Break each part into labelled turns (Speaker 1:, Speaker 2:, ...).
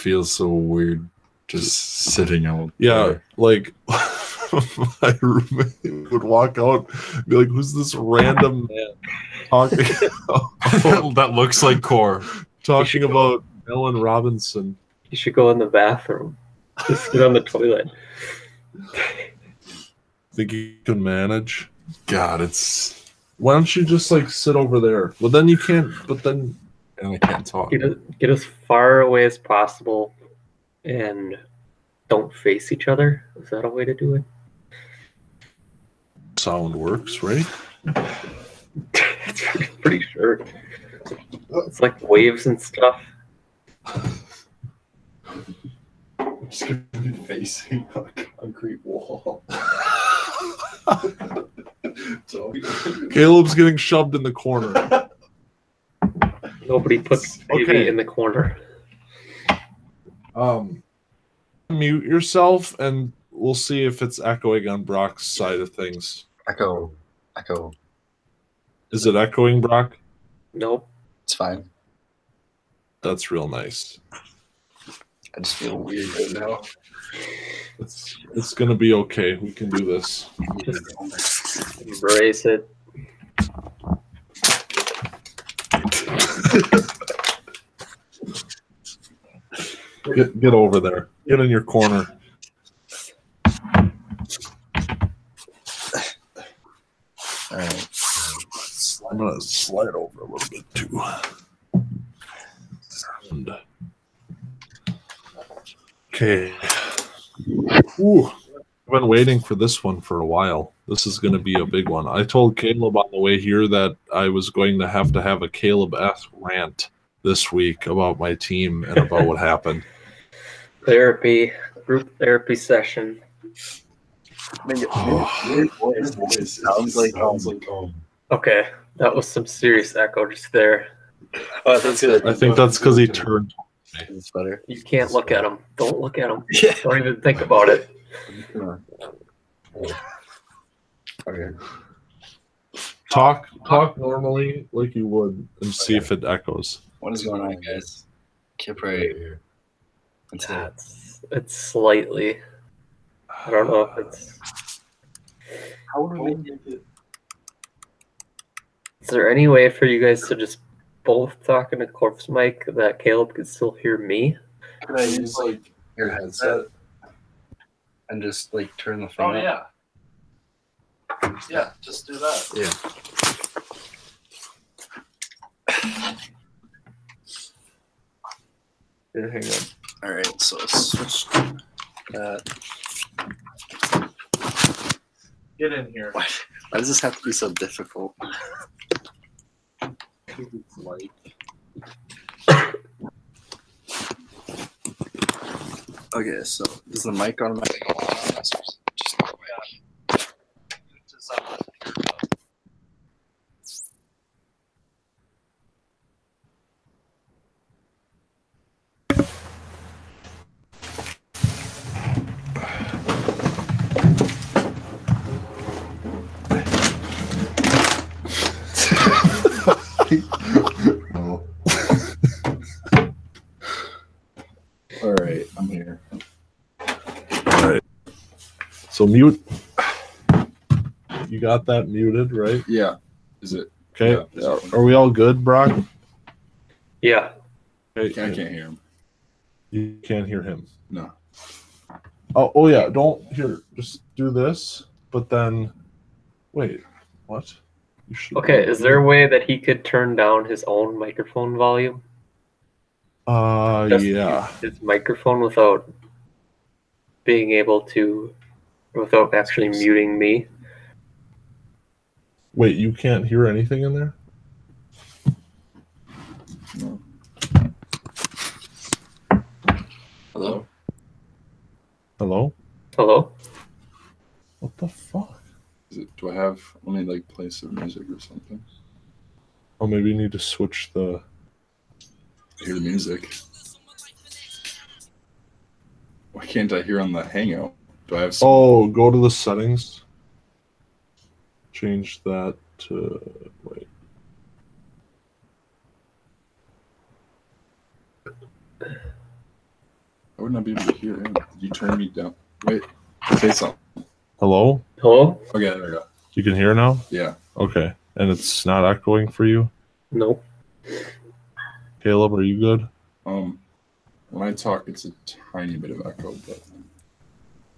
Speaker 1: feels so weird just sitting out
Speaker 2: Yeah,
Speaker 1: there.
Speaker 2: like my roommate would walk out and be like, who's this random man talking
Speaker 1: That looks like Core.
Speaker 2: talking about Ellen Robinson?
Speaker 3: You should go in the bathroom. Just sit on the toilet.
Speaker 2: Think you can manage?
Speaker 1: God, it's...
Speaker 2: Why don't you just like sit over there? Well, then you can't. But then
Speaker 1: And I can't talk.
Speaker 3: Get as far away as possible and don't face each other. Is that a way to do it?
Speaker 2: sound works, right?
Speaker 3: That's pretty sure. It's like waves and stuff.
Speaker 1: I'm just going to be facing a concrete wall.
Speaker 2: Caleb's getting shoved in the corner.
Speaker 3: Nobody puts baby in the corner.
Speaker 2: Mute yourself, and we'll see if it's echoing on Brock's side of things.
Speaker 4: Echo.
Speaker 2: Is it echoing, Brock?
Speaker 3: Nope.
Speaker 4: It's fine.
Speaker 2: That's real nice.
Speaker 4: I just feel weird right now.
Speaker 2: It's gonna be okay. We can do this.
Speaker 3: Just embrace it.
Speaker 2: Get over there. Get in your corner.
Speaker 4: All right.
Speaker 2: I'm gonna slide over a little bit too. Okay. Ooh, I've been waiting for this one for a while. This is going to be a big one. I told Caleb on the way here that I was going to have a Caleb S rant this week about my team and about what happened.
Speaker 3: Group therapy session.
Speaker 4: Sounds like
Speaker 3: Okay, that was some serious echo just there.
Speaker 4: Oh, that's good.
Speaker 2: I think that's because he turned.
Speaker 4: It's better.
Speaker 3: You can't look at him. Don't look at him.
Speaker 4: Yeah.
Speaker 3: Don't even think about it.
Speaker 4: Okay.
Speaker 2: Talk normally like you would and see if it echoes.
Speaker 4: What is going on, guys? Kip right here.
Speaker 3: It's slightly. I don't know if it's.
Speaker 4: How would we make it?
Speaker 3: Is there any way for you guys to just both talk in a corpse mic that Caleb could still hear me?
Speaker 4: Can I use like your headset and just like turn the phone?
Speaker 1: Oh,
Speaker 4: up?
Speaker 1: yeah. Yeah, just do that.
Speaker 2: Here, hang on.
Speaker 4: All right, so switch that.
Speaker 2: Get in here.
Speaker 4: Why does this have to be so difficult? Okay, so is the mic automatically on? Just
Speaker 1: No. All right, I'm here.
Speaker 2: All right. So mute. You got that muted, right?
Speaker 1: Yeah. Is it?
Speaker 2: Okay.
Speaker 1: Yeah.
Speaker 2: Are we all good, Brock?
Speaker 3: Yeah.
Speaker 2: Okay.
Speaker 1: I can't hear him.
Speaker 2: You can't hear him.
Speaker 1: No.
Speaker 2: Oh yeah. Don't here. Just do this, but then wait. What? You should.
Speaker 3: Okay, is there a way that he could turn down his own microphone volume? Just
Speaker 2: Yeah.
Speaker 3: use his microphone without being able to, without actually muting me.
Speaker 2: Wait, you can't hear anything in there?
Speaker 1: No.
Speaker 4: hello.
Speaker 2: Hello?
Speaker 3: Hello?
Speaker 2: What the fuck?
Speaker 1: Is it? Do I have? Let me like play some music or something.
Speaker 2: Oh, maybe you need to switch the.
Speaker 1: I hear the music. Why can't I hear on the Hangout? Do I have? Some...
Speaker 2: Oh, go to the settings. Change that to wait.
Speaker 1: would not be able to hear him? Did you turn me down? Wait, say something.
Speaker 2: Hello?
Speaker 3: Hello?
Speaker 1: Okay, there we go.
Speaker 2: You can hear now?
Speaker 1: Yeah.
Speaker 2: Okay. And it's not echoing for you?
Speaker 3: Nope.
Speaker 2: Caleb, are you good?
Speaker 1: When I talk, it's a tiny bit of echo,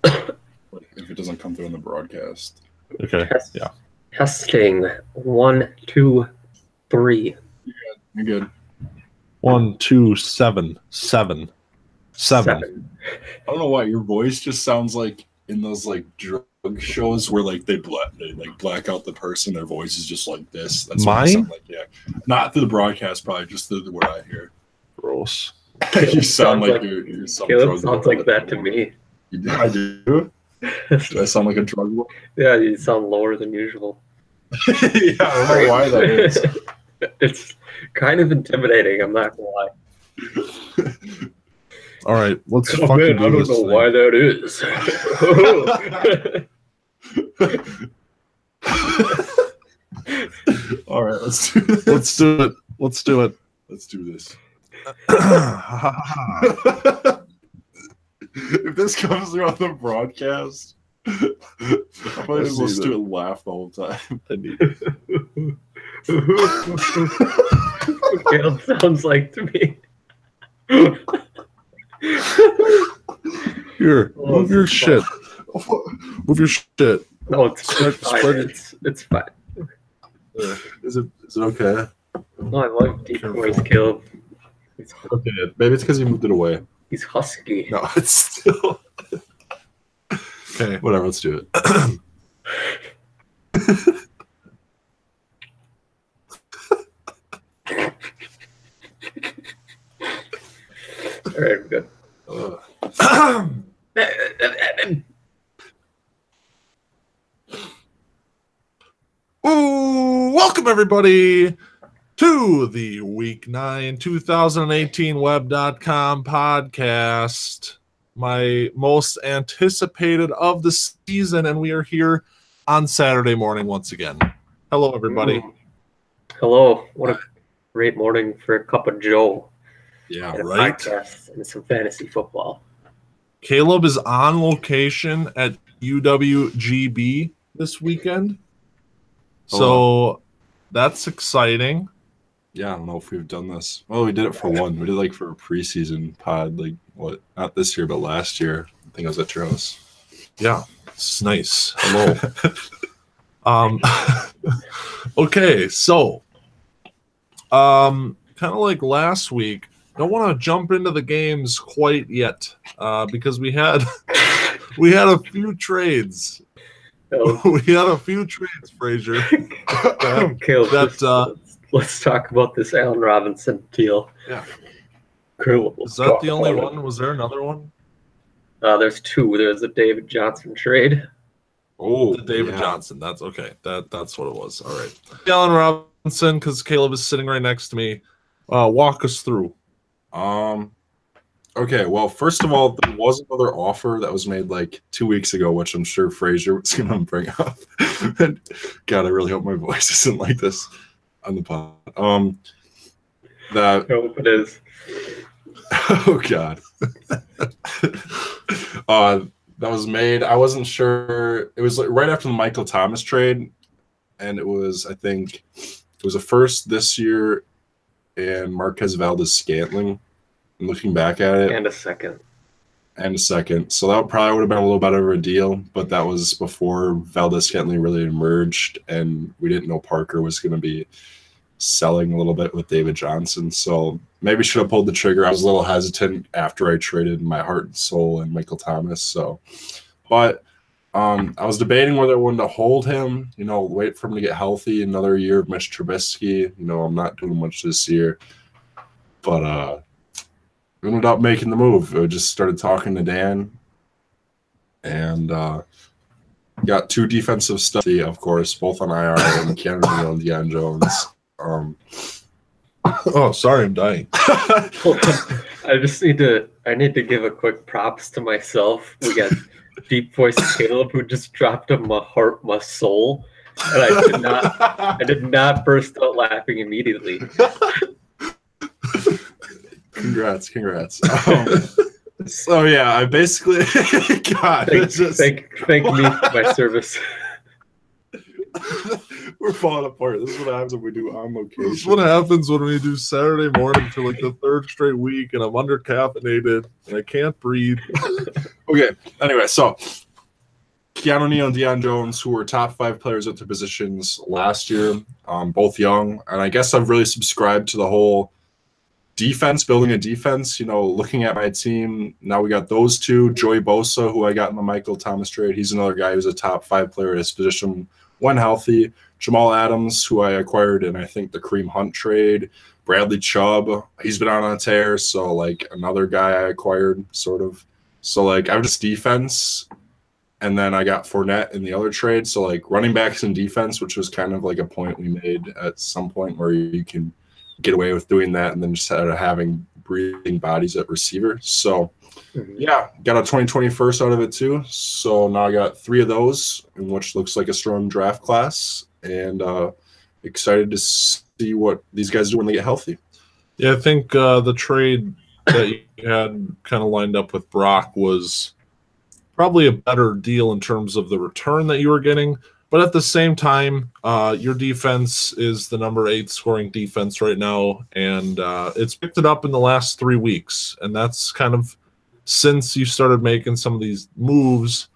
Speaker 1: but if it doesn't come through on the broadcast.
Speaker 2: Okay. Yeah.
Speaker 3: Testing. 1, 2, 3.
Speaker 1: You're good.
Speaker 2: 1, 2, 7. 7. 7.
Speaker 1: I don't know why your voice just sounds like in those like drug shows where like they black out the person. Their voice is just like this. That's what
Speaker 2: Mine?
Speaker 1: it sound like. Yeah, not through the broadcast, probably just through what I hear.
Speaker 2: Gross.
Speaker 1: You sound like
Speaker 3: like-
Speaker 1: you're some
Speaker 3: Caleb
Speaker 1: drug
Speaker 3: sounds
Speaker 1: lord.
Speaker 3: like that to me.
Speaker 1: I do. Do I sound like a drug lord?
Speaker 3: Yeah, you sound lower than usual.
Speaker 1: Yeah, I don't know why that is.
Speaker 3: It's kind of intimidating, I'm not gonna lie.
Speaker 2: All right. Let's
Speaker 3: Oh
Speaker 2: fucking
Speaker 3: man,
Speaker 2: do
Speaker 3: I don't
Speaker 2: this
Speaker 3: know
Speaker 2: thing.
Speaker 3: why that is.
Speaker 1: All right, let's do this.
Speaker 2: Let's do it. Let's do it.
Speaker 1: Let's do this.
Speaker 2: I
Speaker 1: If this comes through on the broadcast, I'm probably just listen to it and laugh the whole time.
Speaker 2: need
Speaker 3: Caleb sounds like to me.
Speaker 2: Here,
Speaker 3: Oh,
Speaker 2: move your
Speaker 3: it's
Speaker 2: shit. Move your shit.
Speaker 3: No, it's
Speaker 2: Spread-
Speaker 3: fine.
Speaker 2: spread it.
Speaker 3: It's fine.
Speaker 1: Is it okay?
Speaker 3: No, I love deep voice, Caleb.
Speaker 1: Okay, maybe it's because you moved it away.
Speaker 3: He's husky.
Speaker 1: No, it's still
Speaker 2: Okay.
Speaker 1: whatever. Let's do it.
Speaker 3: All right, we're good.
Speaker 2: Ooh, welcome everybody to the Week 9 2018 Web.com podcast, my most anticipated of the season, and we are here on Saturday morning once again. Hello, everybody.
Speaker 3: Hello. What a great morning for a cup of Joe
Speaker 1: Yeah,
Speaker 3: and a
Speaker 2: right?
Speaker 3: podcast and some fantasy football.
Speaker 2: Caleb is on location at UWGB this weekend, so that's exciting.
Speaker 1: Yeah, I don't know if we've done this. Well, we did it for one. We did like for a preseason pod, like what? Not this year, but last year. I think I was at your house.
Speaker 2: Yeah, it's nice. Hello. Okay, so kind of like last week, don't want to jump into the games quite yet because we had a few trades.
Speaker 3: So,
Speaker 2: We had a few trades, Frazier.
Speaker 3: Caleb,
Speaker 2: that,
Speaker 3: let's talk about this Allen Robinson deal.
Speaker 2: Yeah.
Speaker 3: Cool.
Speaker 2: Is that the only one? Was there another one?
Speaker 3: There's two. There's a David Johnson trade.
Speaker 1: Oh,
Speaker 2: The David Johnson. That's okay. That's what it was. All right. Allen Robinson, because Caleb is sitting right next to me. Walk us through.
Speaker 1: Okay, well, first of all, there was another offer that was made like 2 weeks ago, which I'm sure Frazier was going to bring up. And God, I really hope my voice isn't like this on the pod.
Speaker 3: I hope it is.
Speaker 1: Oh God. That was made. I wasn't sure. It was like right after the Michael Thomas trade, and it was, I think, it was a first this year, and Marquez Valdez-Scantling. I'm looking back at it,
Speaker 3: And a second.
Speaker 1: and a second. So that probably would have been a little better of a deal, but that was before Valdez-Scantling really emerged, and we didn't know Parker was going to be selling a little bit with David Johnson. So maybe should have pulled the trigger. I was a little hesitant after I traded my heart and soul and Michael Thomas. So, but I was debating whether I wanted to hold him, wait for him to get healthy, another year of Mitch Trubisky. I'm not doing much this year, but we ended up making the move. I just started talking to Dan, and got two defensive stuff, of course, both on IR, and Keanu Neal and Deion Jones.
Speaker 2: Oh, sorry, I'm dying.
Speaker 3: I need to give a quick props to myself. We got deep voice Caleb who just dropped him my heart, my soul. And I did not burst out laughing immediately.
Speaker 1: Congrats. So yeah, I basically God, it's just
Speaker 3: Thank me for my service.
Speaker 1: we're falling apart. This is what happens when we do on
Speaker 2: This is
Speaker 1: location.
Speaker 2: what happens when we do Saturday morning for like the third straight week, and I'm under caffeinated and I can't breathe.
Speaker 1: Okay. Anyway, so Keanu Neal and Deion Jones, who were top 5 players at their positions last year, both young, and I guess I've really subscribed to the whole defense, building a defense. Looking at my team now, we got those two. Joey Bosa, who I got in the Michael Thomas trade, he's another guy who's a top 5 player at his position when healthy. Jamal Adams, who I acquired in, I think, the Kareem Hunt trade. Bradley Chubb, he's been on a tear, so like another guy I acquired, sort of. So like I have just defense, and then I got Fournette in the other trade. So like running backs and defense, which was kind of like a point we made at some point where you can get away with doing that, and then just having breathing bodies at receiver. So yeah, got a 2020 first out of it too. So now I got 3 of those, in which looks like a strong draft class, and excited to see what these guys do when they get healthy.
Speaker 2: Yeah, I think the trade that you had kind of lined up with Brock was probably a better deal in terms of the return that you were getting. But at the same time, your defense is the number 8 scoring defense right now, and it's picked it up in the last 3 weeks. And that's kind of since you started making some of these moves.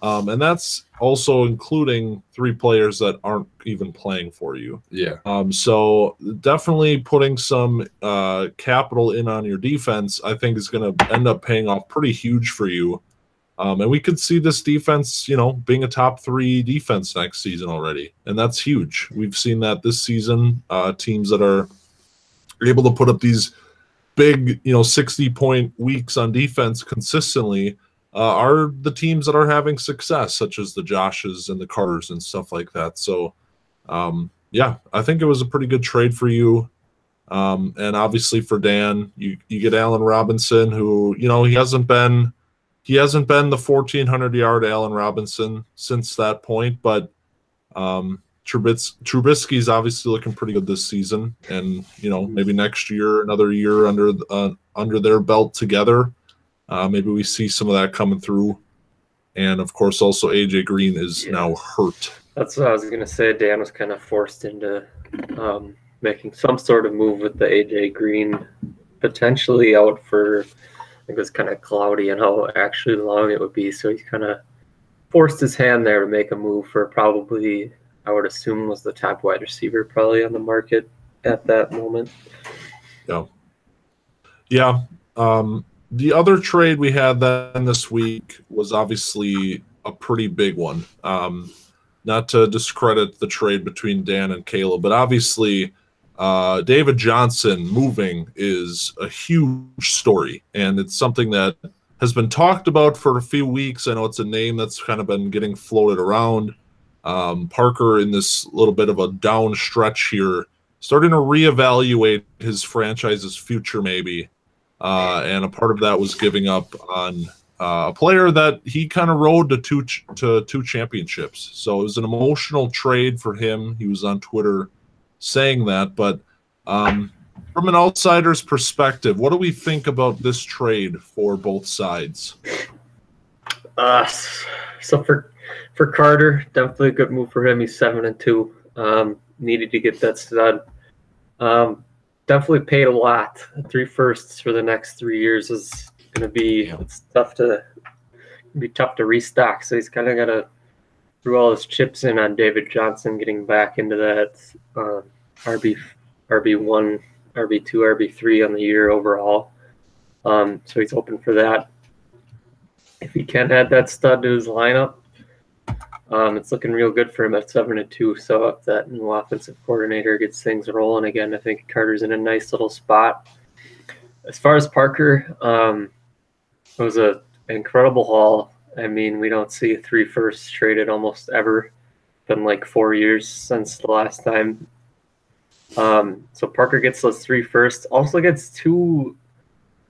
Speaker 2: And that's also including 3 players that aren't even playing for you.
Speaker 1: Yeah.
Speaker 2: So definitely putting some capital in on your defense, I think, is going to end up paying off pretty huge for you. And we could see this defense, being a top 3 defense next season already. And that's huge. We've seen that this season. Teams that are able to put up these big, 60-point weeks on defense consistently are the teams that are having success, such as the Joshes and the Carters and stuff like that. So, yeah, I think it was a pretty good trade for you. And obviously for Dan, you get Allen Robinson, who, he hasn't been the 1,400-yard Allen Robinson since that point, but Trubisky's obviously looking pretty good this season, and maybe next year, another year under their belt together, maybe we see some of that coming through. And of course, also AJ Green is now hurt.
Speaker 3: That's what I was gonna say. Dan was kind of forced into making some sort of move with the AJ Green, potentially out for. It was kind of cloudy on how actually long it would be, so he kind of forced his hand there to make a move for probably, I would assume, was the top wide receiver probably on the market at that moment.
Speaker 2: Yeah. The other trade we had then this week was obviously a pretty big one. Not to discredit the trade between Dan and Caleb, but obviously David Johnson moving is a huge story, and it's something that has been talked about for a few weeks. I know it's a name that's kind of been getting floated around. Parker, in this little bit of a down stretch here, starting to reevaluate his franchise's future maybe, and a part of that was giving up on a player that he kind of rode to two championships. So it was an emotional trade for him. He was on Twitter saying that, but from an outsider's perspective, what do we think about this trade for both sides?
Speaker 3: So for Carter, definitely a good move for him. He's 7-2. Needed to get that stud. Definitely paid a lot. 3 firsts for the next 3 years is going to be it's tough to restock. So he's kind of got to threw all his chips in on David Johnson, getting back into that RB1, RB2, RB3 on the year overall. So he's hoping for that. If he can add that stud to his lineup, it's looking real good for him at 7-2. So if that new offensive coordinator gets things rolling again, I think Carter's in a nice little spot. As far as Parker, it was an incredible haul. I mean, we don't see 3 firsts traded almost ever. It's been like 4 years since the last time. So Parker gets those 3 firsts. Also gets 2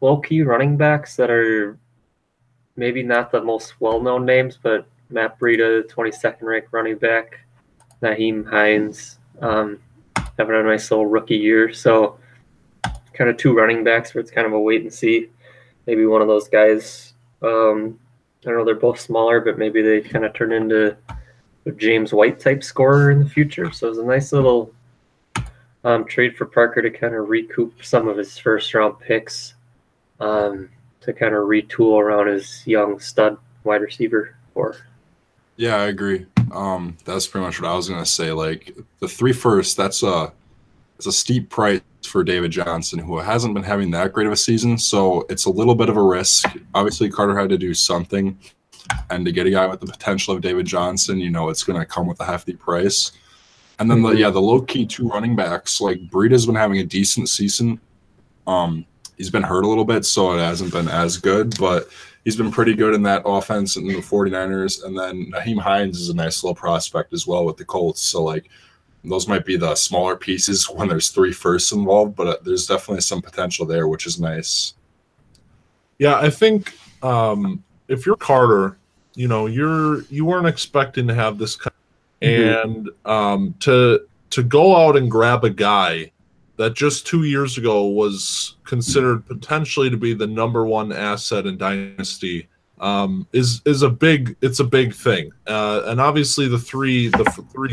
Speaker 3: low-key running backs that are maybe not the most well-known names, but Matt Breida, 22nd ranked running back. Nyheim Hines, having a nice little rookie year. So kind of 2 running backs where it's kind of a wait and see. maybe one of those guys. I don't know, they're both smaller, but maybe they kind of turn into a James White type scorer in the future. So it was a nice little trade for Parker to kind of recoup some of his first round picks, to kind of retool around his young stud wide receiver core.
Speaker 1: Yeah, I agree. That's pretty much what I was gonna say. Like the 3 first, it's a steep price for David Johnson, who hasn't been having that great of a season. So it's a little bit of a risk. Obviously, Carter had to do something, and to get a guy with the potential of David Johnson, it's going to come with a hefty price. And then the low key 2 running backs, like Breida's been having a decent season. He's been hurt a little bit, so it hasn't been as good, but he's been pretty good in that offense in the 49ers. And then Nyheim Hines is a nice little prospect as well with the Colts. So like those might be the smaller pieces when there's 3 firsts involved, but there's definitely some potential there, which is nice.
Speaker 2: Yeah, I think if you're Carter, you weren't expecting to have this kind and to go out and grab a guy that just 2 years ago was considered potentially to be the number 1 asset in Dynasty is a big thing. And obviously the three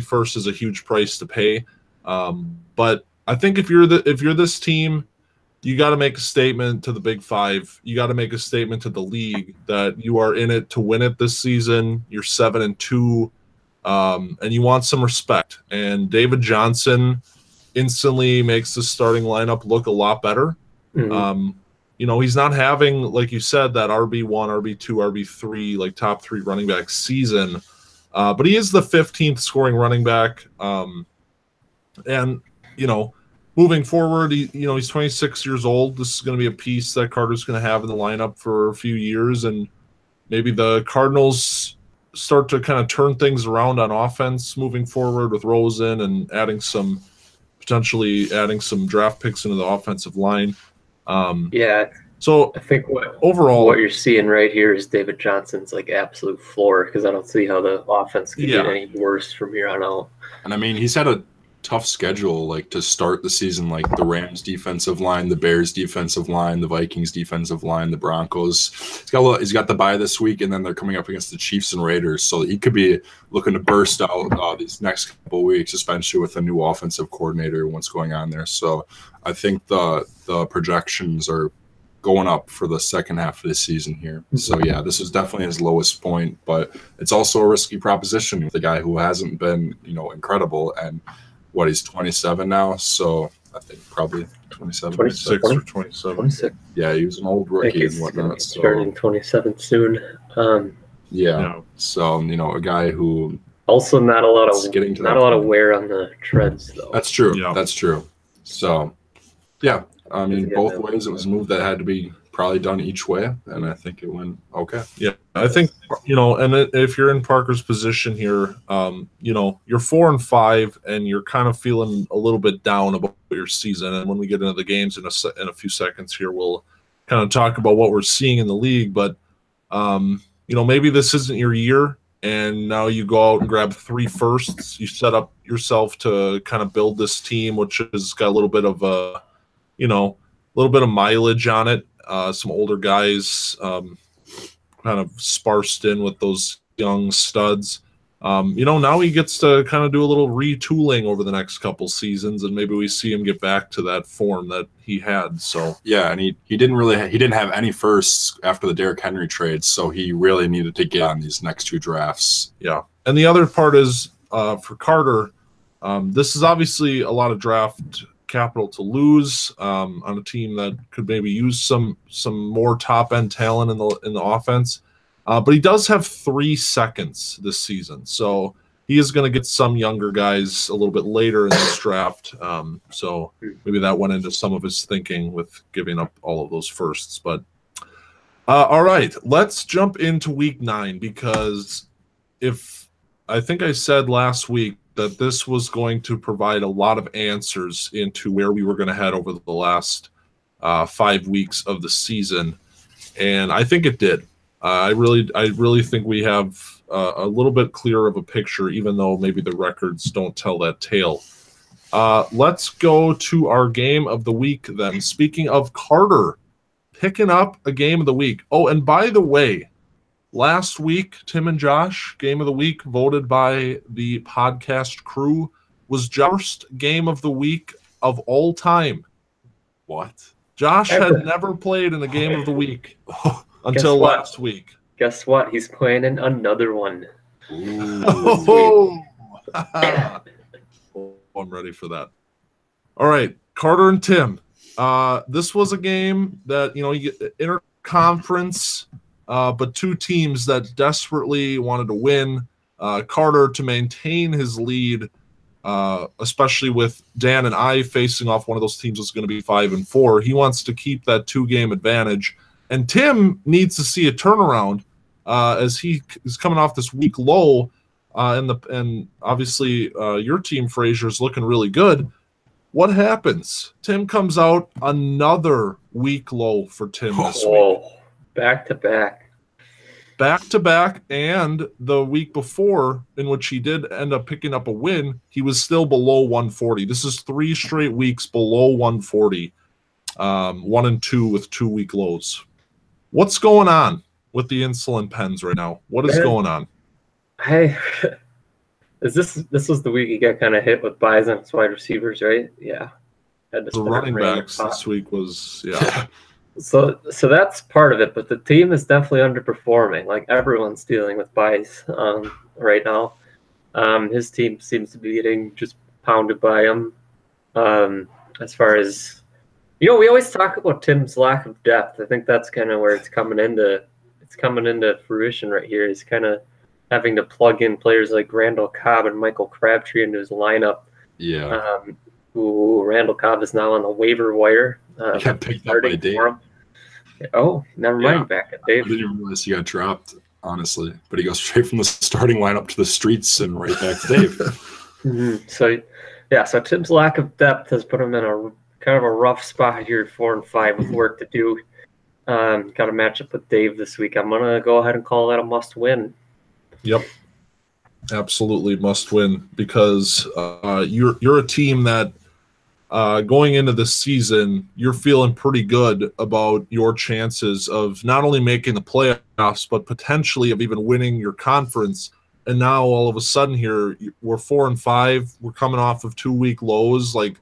Speaker 2: first is a huge price to pay. But I think if you're this team, you got to make a statement to the Big Five. You got to make a statement to the league that you are in it to win it this season. You're 7-2, and you want some respect. And David Johnson instantly makes the starting lineup look a lot better. He's not having, like you said, that RB1, RB2, RB3, like top 3 running back season, but he is the 15th scoring running back. And moving forward, he's 26 years old. This is going to be a piece that Carter's going to have in the lineup for a few years, and maybe the Cardinals start to kind of turn things around on offense moving forward with Rosen and potentially adding some draft picks into the offensive line. So
Speaker 3: I think
Speaker 2: overall,
Speaker 3: what you're seeing right here is David Johnson's like absolute floor, because I don't see how the offense can get any worse from here on out.
Speaker 1: And I mean, he's had a tough schedule, like to start the season, like the Rams defensive line, the Bears defensive line, the Vikings defensive line, the Broncos. He's got the bye this week, and then they're coming up against the Chiefs and Raiders. So he could be looking to burst out these next couple of weeks, especially with a new offensive coordinator and what's going on there. So I think the projections are going up for the second half of the season here. So yeah, this is definitely his lowest point, but it's also a risky proposition with a guy who hasn't been, incredible. And he's 27 now, so I think probably 27,
Speaker 2: 26 or 27.
Speaker 3: 26.
Speaker 1: Yeah, he was an old rookie and whatnot. So
Speaker 3: turning 27 soon.
Speaker 1: So a guy who
Speaker 3: also not a lot of wear on the treads though.
Speaker 1: That's true. Yeah. That's true. So yeah, I mean, both ways it was a move that had to be probably done each way, and I think it went okay.
Speaker 2: Yeah, I think and if you're in Parker's position here, you're 4-5, and you're kind of feeling a little bit down about your season. And when we get into the games in a few seconds here, we'll kind of talk about what we're seeing in the league. But maybe this isn't your year, and now you go out and grab 3 firsts. You set up yourself to kind of build this team, which has got a little bit of a little bit of mileage on it. Some older guys kind of sparsed in with those young studs. Now he gets to kind of do a little retooling over the next couple seasons, and maybe we see him get back to that form that he had. So
Speaker 1: yeah, and he didn't have any firsts after the Derrick Henry trade, so he really needed to get on these next 2 drafts.
Speaker 2: Yeah, and the other part is for Carter, this is obviously a lot of draft capital to lose on a team that could maybe use some more top end talent in the offense, but he does have 3 seconds this season, so he is going to get some younger guys a little bit later in this draft. So maybe that went into some of his thinking with giving up all of those firsts. But all right, let's jump into week 9, because I think I said last week that this was going to provide a lot of answers into where we were going to head over the last 5 weeks of the season, and I think it did. I really think we have a little bit clearer of a picture, even though maybe the records don't tell that tale. Let's go to our game of the week then. Speaking of Carter, picking up a game of the week. Oh, and by the way, last week, Tim and Josh, game of the week voted by the podcast crew was Josh's game of the week of all time.
Speaker 1: What?
Speaker 2: Josh had never played in a game of the week until last week.
Speaker 3: Guess what? He's playing in another one.
Speaker 2: Oh, I'm ready for that. All right, Carter and Tim. This was a game that, you get interconference, but two teams that desperately wanted to win. Carter to maintain his lead, especially with Dan and I facing off one of those teams that's going to be 5-4. He wants to keep that 2-game advantage. And Tim needs to see a turnaround as he is coming off this week low. And obviously your team, Fraser, is looking really good. What happens? Tim comes out another week low for Tim this week.
Speaker 3: Back to back.
Speaker 2: Back to back, and the week before, in which he did end up picking up a win, he was still below 140. This is 3 straight weeks below 140. 1-2 with 2-week lows. What's going on with the insulin pens right now? What is going on?
Speaker 3: This was the week he got kind of hit with buys on his wide receivers, right? Yeah.
Speaker 2: The running backs this week was,
Speaker 3: So that's part of it, but the team is definitely underperforming. Like, everyone's dealing with buys right now. His team seems to be getting just pounded by him. As far as, we always talk about Tim's lack of depth. I think that's kind of where it's coming into fruition right here. He's kind of having to plug in players like Randall Cobb and Michael Crabtree into his lineup.
Speaker 1: Yeah.
Speaker 3: Randall Cobb is now on the waiver wire.
Speaker 1: Got picked up by Dave.
Speaker 3: Oh, never mind. Back at Dave.
Speaker 1: I didn't realize he got dropped, honestly. But he goes straight from the starting lineup to the streets and right back to Dave.
Speaker 3: So Tim's lack of depth has put him in a kind of a rough spot here at 4-5 with work to do. Got a matchup with Dave this week. I'm gonna go ahead and call that a must-win.
Speaker 2: Yep, absolutely must win, because you're a team that going into this season, you're feeling pretty good about your chances of not only making the playoffs, but potentially of even winning your conference. And now all of a sudden here, we're 4-5. We're coming off of 2-week lows. Like,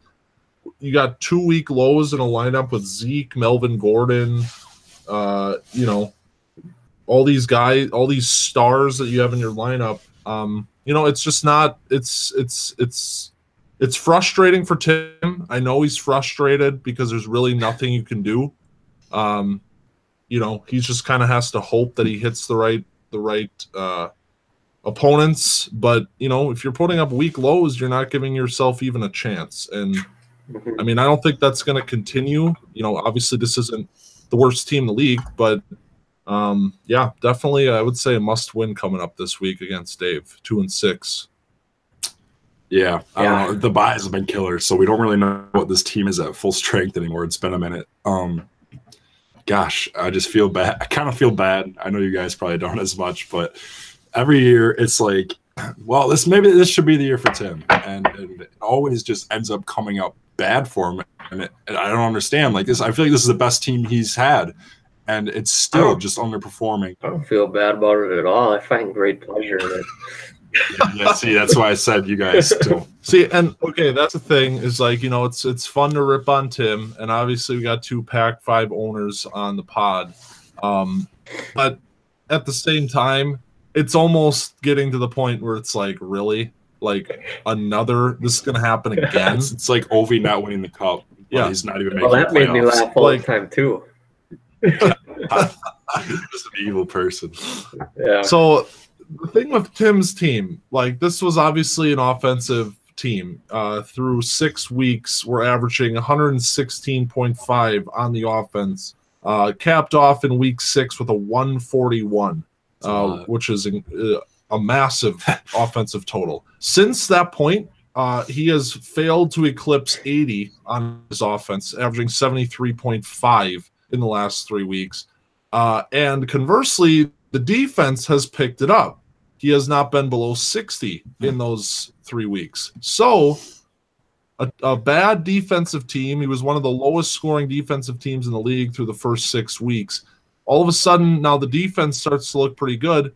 Speaker 2: you got 2-week lows in a lineup with Zeke, Melvin Gordon, all these guys, all these stars that you have in your lineup. It's just not. It's frustrating for Tim. I know he's frustrated because there's really nothing you can do. He just kind of has to hope that he hits the right opponents. But if you're putting up weak lows, you're not giving yourself even a chance. And I mean, I don't think that's going to continue. Obviously this isn't the worst team in the league, but definitely I would say a must-win coming up this week against Dave. 2-6.
Speaker 1: Yeah, I don't know. The buys have been killer, so we don't really know what this team is at full strength anymore. It's been a minute. Gosh, I just feel bad. I kind of feel bad. I know you guys probably don't as much, but every year it's like, well, this should be the year for Tim, and it always just ends up coming up bad for him, and I don't understand. Like this, I feel like this is the best team he's had, and it's still just underperforming.
Speaker 3: I don't feel bad about it at all. I find great pleasure in it.
Speaker 1: Yeah, see, that's why I said you guys don't.
Speaker 2: See, and okay, that's the thing is like, it's fun to rip on Tim, and obviously we got 2 Pac-5 owners on the pod. But at the same time, it's almost getting to the point where it's like, really? Like this is going to happen again?
Speaker 1: It's like Ovi not winning the cup. Yeah, he's not even making
Speaker 3: that made me laugh all the time too.
Speaker 1: Just an evil person.
Speaker 3: Yeah.
Speaker 2: So the thing with Tim's team, like, this was obviously an offensive team. Through 6 weeks, we're averaging 116.5 on the offense. Capped off in week 6 with a 141, which is a massive offensive total. Since that point, he has failed to eclipse 80 on his offense, averaging 73.5 in the last 3 weeks. And conversely, the defense has picked it up. He has not been below 60 in those 3 weeks. So a bad defensive team. He was one of the lowest scoring defensive teams in the league through the first 6 weeks. All of a sudden, now the defense starts to look pretty good.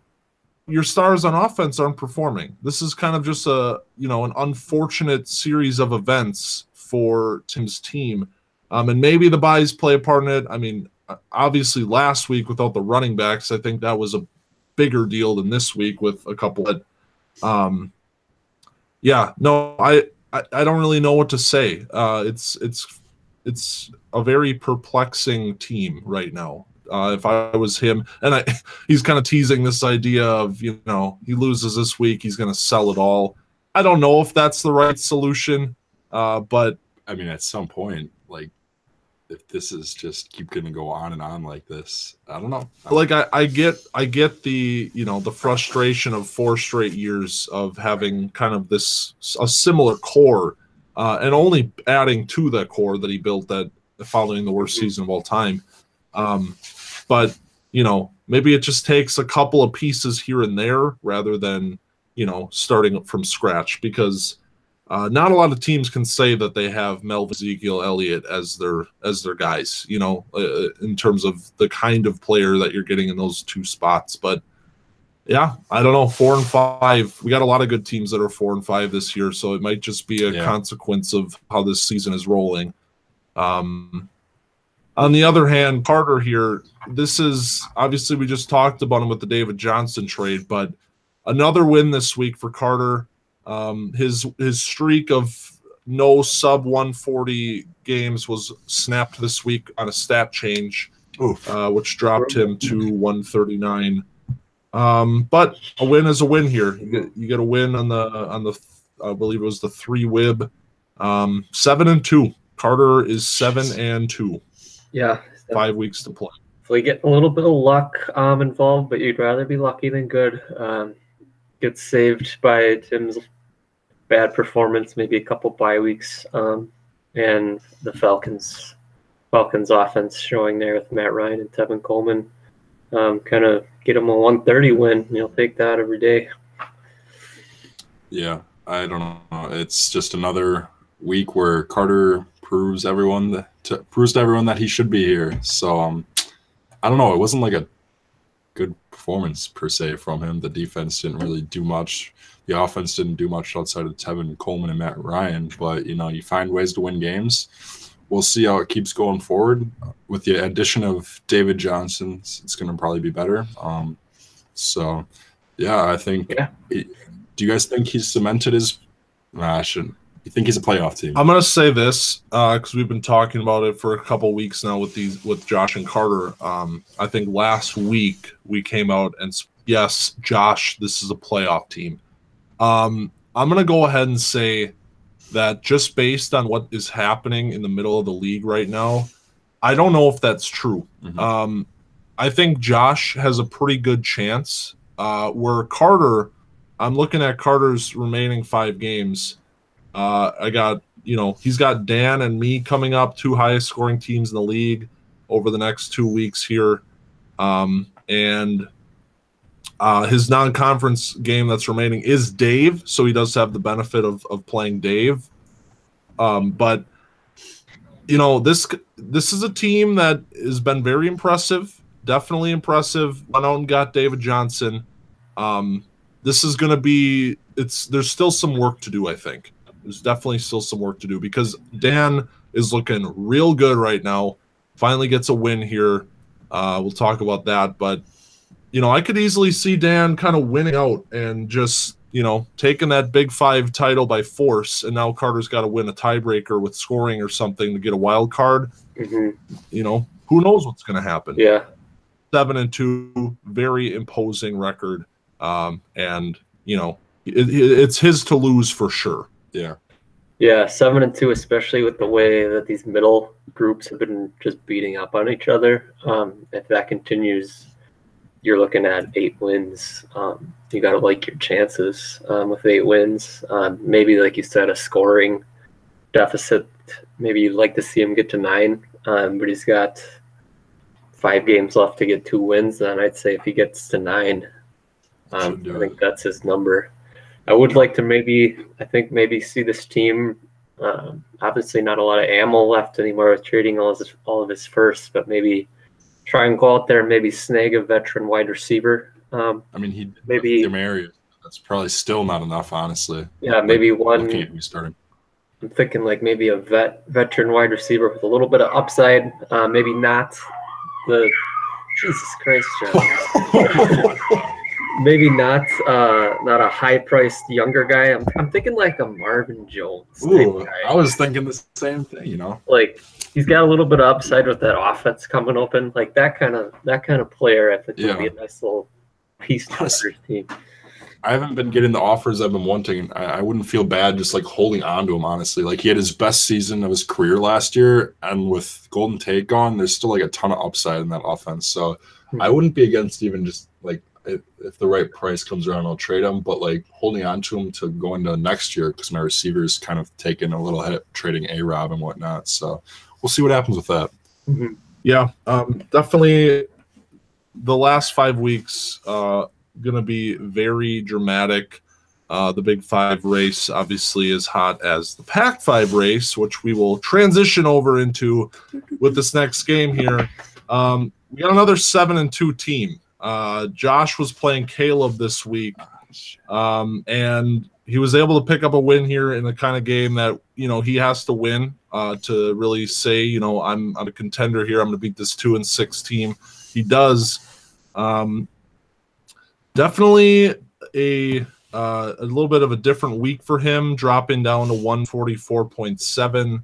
Speaker 2: Your stars on offense aren't performing. This is kind of just an unfortunate series of events for Tim's team. And maybe the buys play a part in it. I mean, obviously last week without the running backs, I think that was a bigger deal than this week with a couple of I don't really know what to say. It's a very perplexing team right now. If I was him, and he's kind of teasing this idea of, he loses this week, he's going to sell it all. I don't know if that's the right solution, but
Speaker 1: I mean, at some point, like, if this is just keep going to go on and on like this, I don't know.
Speaker 2: Like I get the the frustration of 4 straight years of having kind of a similar core, and only adding to that core that he built that following the worst season of all time. But maybe it just takes a couple of pieces here and there rather than starting from scratch, because not a lot of teams can say that they have Melvin, Ezekiel Elliott as their guys, in terms of the kind of player that you're getting in those 2 spots. But yeah, I don't know. 4 and 5. We got a lot of good teams that are 4 and 5 this year, so it might just be a consequence of how this season is rolling. On the other hand, Carter here, this is obviously, we just talked about him with the David Johnson trade, but another win this week for Carter. His streak of no sub 140 games was snapped this week on a stat change, which dropped him to 139. But a win is a win here. You get a win on the I believe it was the 3 WIB. 7-2. Carter is 7-2.
Speaker 3: Yeah.
Speaker 2: 5 weeks to play.
Speaker 3: So we get a little bit of luck involved, but you'd rather be lucky than good. Gets saved by Tim's bad performance, maybe a couple bye weeks, and the Falcons offense showing there with Matt Ryan and Tevin Coleman. Kind of get him a 130 win. You'll take that every day.
Speaker 1: Yeah, I don't know. It's just another week where Carter proves to everyone that he should be here. So I don't know. It wasn't like a good performance per se from him. The defense didn't really do much. The offense didn't do much outside of Tevin Coleman and Matt Ryan. But you find ways to win games. We'll see how it keeps going forward. With the addition of David Johnson, it's going to probably be better. So yeah, I think. Yeah. Do you guys think he's cemented his? I shouldn't. You think he's a playoff team?
Speaker 2: I'm going to say this because we've been talking about it for a couple weeks now with Josh and Carter. I think last week we came out and yes, Josh, this is a playoff team. I'm going to go ahead and say that just based on what is happening in the middle of the league right now, I don't know if that's true. Mm-hmm. I think Josh has a pretty good chance. Where Carter, I'm looking at Carter's remaining 5 games. I got, he's got Dan and me coming up, 2 highest scoring teams in the league over the next 2 weeks here. And his non-conference game that's remaining is Dave, so he does have the benefit of playing Dave. But this is a team that has been very impressive, definitely impressive. Went out and got David Johnson. This is going to be there's still some work to do, I think. There's definitely still some work to do because Dan is looking real good right now. Finally gets a win here. We'll talk about that, but I could easily see Dan kind of winning out and just taking that Big 5 title by force. And now Carter's got to win a tiebreaker with scoring or something to get a wild card. Mm-hmm. Who knows what's going to happen?
Speaker 3: Yeah,
Speaker 2: 7-2, very imposing record, and it's his to lose for sure.
Speaker 1: Yeah.
Speaker 3: Yeah, 7-2, especially with the way that these middle groups have been just beating up on each other. If that continues, you're looking at 8 wins. You got to like your chances with 8 wins. Maybe, like you said, a scoring deficit. Maybe you'd like to see him get to 9, but he's got 5 games left to get 2 wins. Then I'd say if he gets to 9, I think that's his number. I would like to maybe see this team Obviously, not a lot of ammo left anymore with trading all of his firsts, but maybe try and go out there and maybe snag a veteran wide receiver.
Speaker 1: I mean, he
Speaker 3: maybe
Speaker 1: Demarius. That's probably still not enough, honestly.
Speaker 3: Yeah, maybe
Speaker 1: looking at me starting.
Speaker 3: I'm thinking like maybe a veteran wide receiver with a little bit of upside. Maybe not the Jesus Christ, John. Maybe not a high-priced younger guy. I'm thinking like a Marvin Jones type guy.
Speaker 1: I was thinking the same thing, you know.
Speaker 3: Like he's got a little bit of upside with that offense coming open. Like that kind of player, I think would be a nice little piece to our team.
Speaker 1: I haven't been getting the offers I've been wanting. I wouldn't feel bad just like holding on to him, honestly. Like he had his best season of his career last year, and with Golden Tate gone, there's still like a ton of upside in that offense. So I wouldn't be against even just like if the right price comes around, I'll trade him. But like holding on to him to go into next year because my receivers kind of taken a little hit trading A-Rob and whatnot. So we'll see what happens with that.
Speaker 3: Mm-hmm.
Speaker 2: Yeah, definitely. The last 5 weeks going to be very dramatic. The Big Five race obviously is hot as the Pac-5 race, which we will transition over into with this next game here. We got another 7-2 team. Josh was playing Caleb this week, and he was able to pick up a win here in the kind of game that, you know, he has to win to really say, you know, I'm a contender here. I'm going to beat this 2-6 team. He does. Definitely a little bit of a different week for him, dropping down to 144.7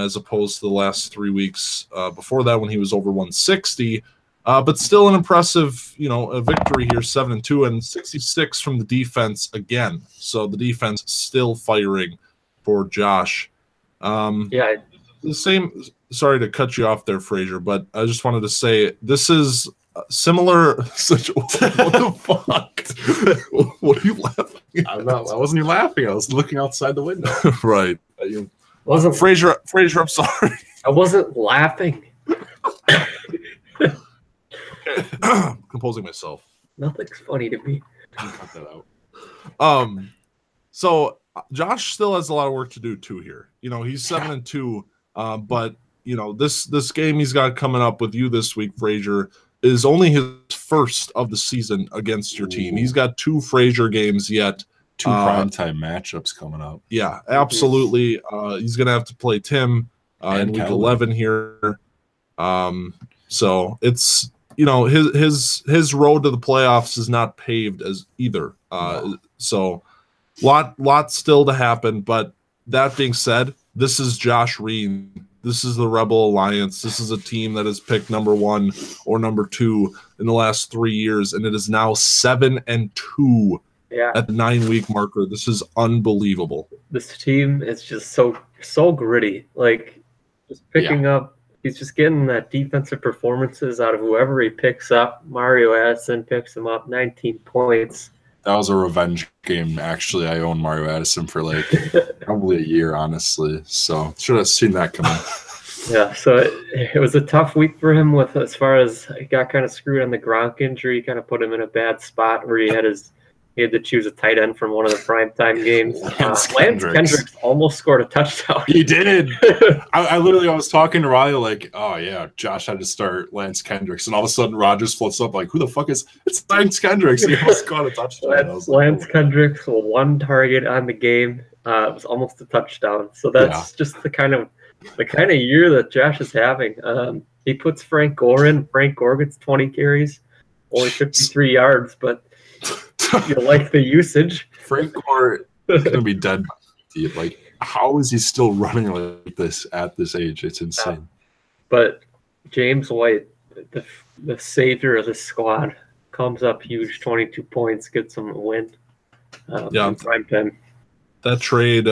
Speaker 2: as opposed to the last 3 weeks before that when he was over 160. But still an impressive, you know, a victory here, 7-2 and 66 from the defense again. So the defense still firing for Josh.
Speaker 3: Yeah.
Speaker 2: The same. Sorry to cut you off there, Frazier, but I just wanted to say this is similar. What the fuck? What are you laughing at?
Speaker 1: I wasn't even laughing. I was looking outside the window.
Speaker 2: Right.
Speaker 3: Wasn't
Speaker 2: Frazier, I'm sorry.
Speaker 3: I wasn't laughing.
Speaker 2: Composing myself.
Speaker 3: Nothing's funny to me.
Speaker 1: Cut that out.
Speaker 2: So Josh still has a lot of work to do too here. You know, he's 7-2, but you know, this game he's got coming up with you this week, Frazier, is only his first of the season against your team. He's got 2 Frazier games yet.
Speaker 1: 2 primetime matchups coming up.
Speaker 2: Yeah, absolutely. He's gonna have to play Tim in week 11 here. So it's, you know, his road to the playoffs is not paved as either. So lot still to happen. But that being said, this is Josh Reed. This is the Rebel Alliance. This is a team that has picked number 1 or number 2 in the last 3 years, and it is now 7-2 at the 9-week marker. This is unbelievable.
Speaker 3: This team is just so gritty. Like just picking up. He's just getting that defensive performances out of whoever he picks up. Mario Addison picks him up, 19 points.
Speaker 1: That was a revenge game, actually. I owned Mario Addison for like probably a year, honestly. So should have seen that coming.
Speaker 3: Yeah, so it was a tough week for him with as far as he got kind of screwed on the Gronk injury, kind of put him in a bad spot where he had to choose a tight end from one of the primetime games. Lance Kendricks almost scored a touchdown.
Speaker 1: He did. I was talking to Riley like, oh yeah, Josh had to start Lance Kendricks, and all of a sudden Rogers floats up like, who the fuck is it's Lance Kendricks? He almost got a touchdown.
Speaker 3: Lance Kendricks with 1 target on the game. It was almost a touchdown. So that's just the kind of year that Josh is having. He puts Frank Gore in. Frank Gore gets 20 carries, only 53 yards, but you like the usage.
Speaker 1: Frank Gore is going to be dead by 50. Like, how is he still running like this at this age? It's insane.
Speaker 3: But James White, the savior of the squad, comes up huge, 22 points, gets him a win. In prime time. That
Speaker 2: trade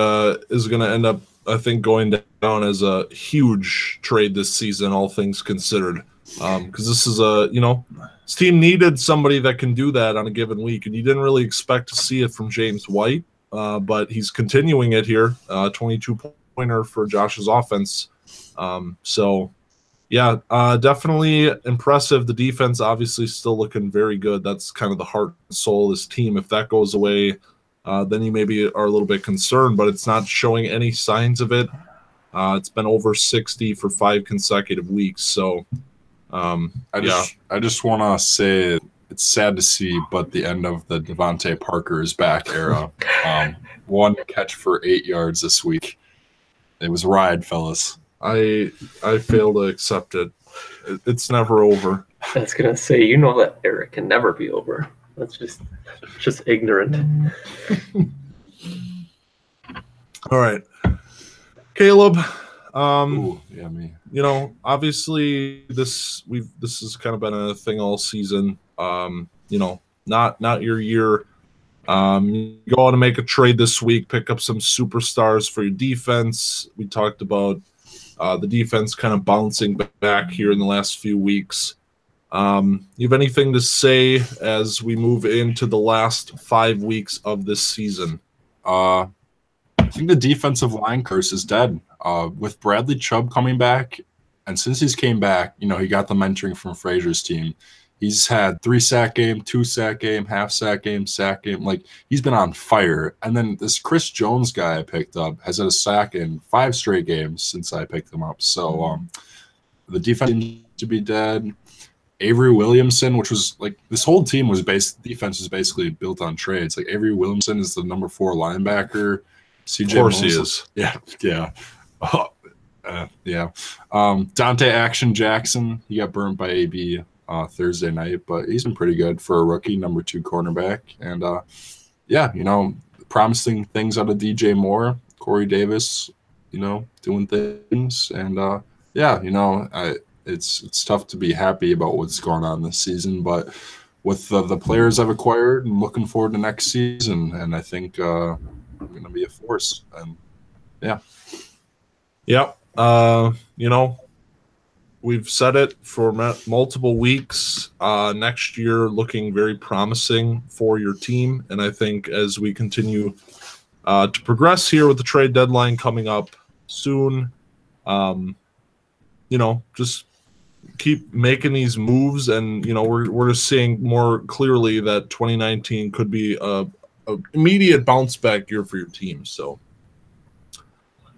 Speaker 2: is going to end up, I think, going down as a huge trade this season, all things considered. Because this is this team needed somebody that can do that on a given week, and you didn't really expect to see it from James White, but he's continuing it here, 22-pointer for Josh's offense. Definitely impressive. The defense obviously still looking very good. That's kind of the heart and soul of this team. If that goes away, then you maybe are a little bit concerned, but it's not showing any signs of it. It's been over 60 for 5 consecutive weeks. So,
Speaker 1: I just want to say it's sad to see, but the end of the Devontae Parker is back era. 1 catch for 8 yards this week. It was a ride, fellas.
Speaker 2: I fail to accept it. It's never over.
Speaker 3: I was gonna say, you know that era can never be over. That's just ignorant.
Speaker 2: All right, Caleb.
Speaker 1: Ooh, yeah, me.
Speaker 2: You know, obviously this has kind of been a thing all season. You know, not your year. You go out and make a trade this week, pick up some superstars for your defense. We talked about the defense kind of bouncing back here in the last few weeks. You have anything to say as we move into the last 5 weeks of this season?
Speaker 1: I think the defensive line curse is dead. With Bradley Chubb coming back, and since he's came back, you know, he got the mentoring from Frazier's team. He's had 3-sack game, 2-sack game, half-sack game, sack game. Like, he's been on fire. And then this Chris Jones guy I picked up has had a sack in 5 straight games since I picked him up. So the defense seems to be dead. Avery Williamson, which was like this whole team was defense is basically built on trades. Like Avery Williamson is the number 4 linebacker. CJ
Speaker 2: Of course
Speaker 1: Mosley,
Speaker 2: he is.
Speaker 1: Yeah. Yeah. Dante Action Jackson, he got burnt by AB Thursday night, but he's been pretty good for a rookie, number 2 cornerback. And yeah, you know, promising things out of DJ Moore, Corey Davis, you know, doing things. And yeah, you know, it's tough to be happy about what's going on this season, but with the players I've acquired, I'm looking forward to next season, and I think I'm going to be a force. And yeah.
Speaker 2: Yep. You know, we've said it for multiple weeks. Next year looking very promising for your team, and I think as we continue to progress here with the trade deadline coming up soon, you know, just keep making these moves, and you know, we're just seeing more clearly that 2019 could be a immediate bounce back year for your team. So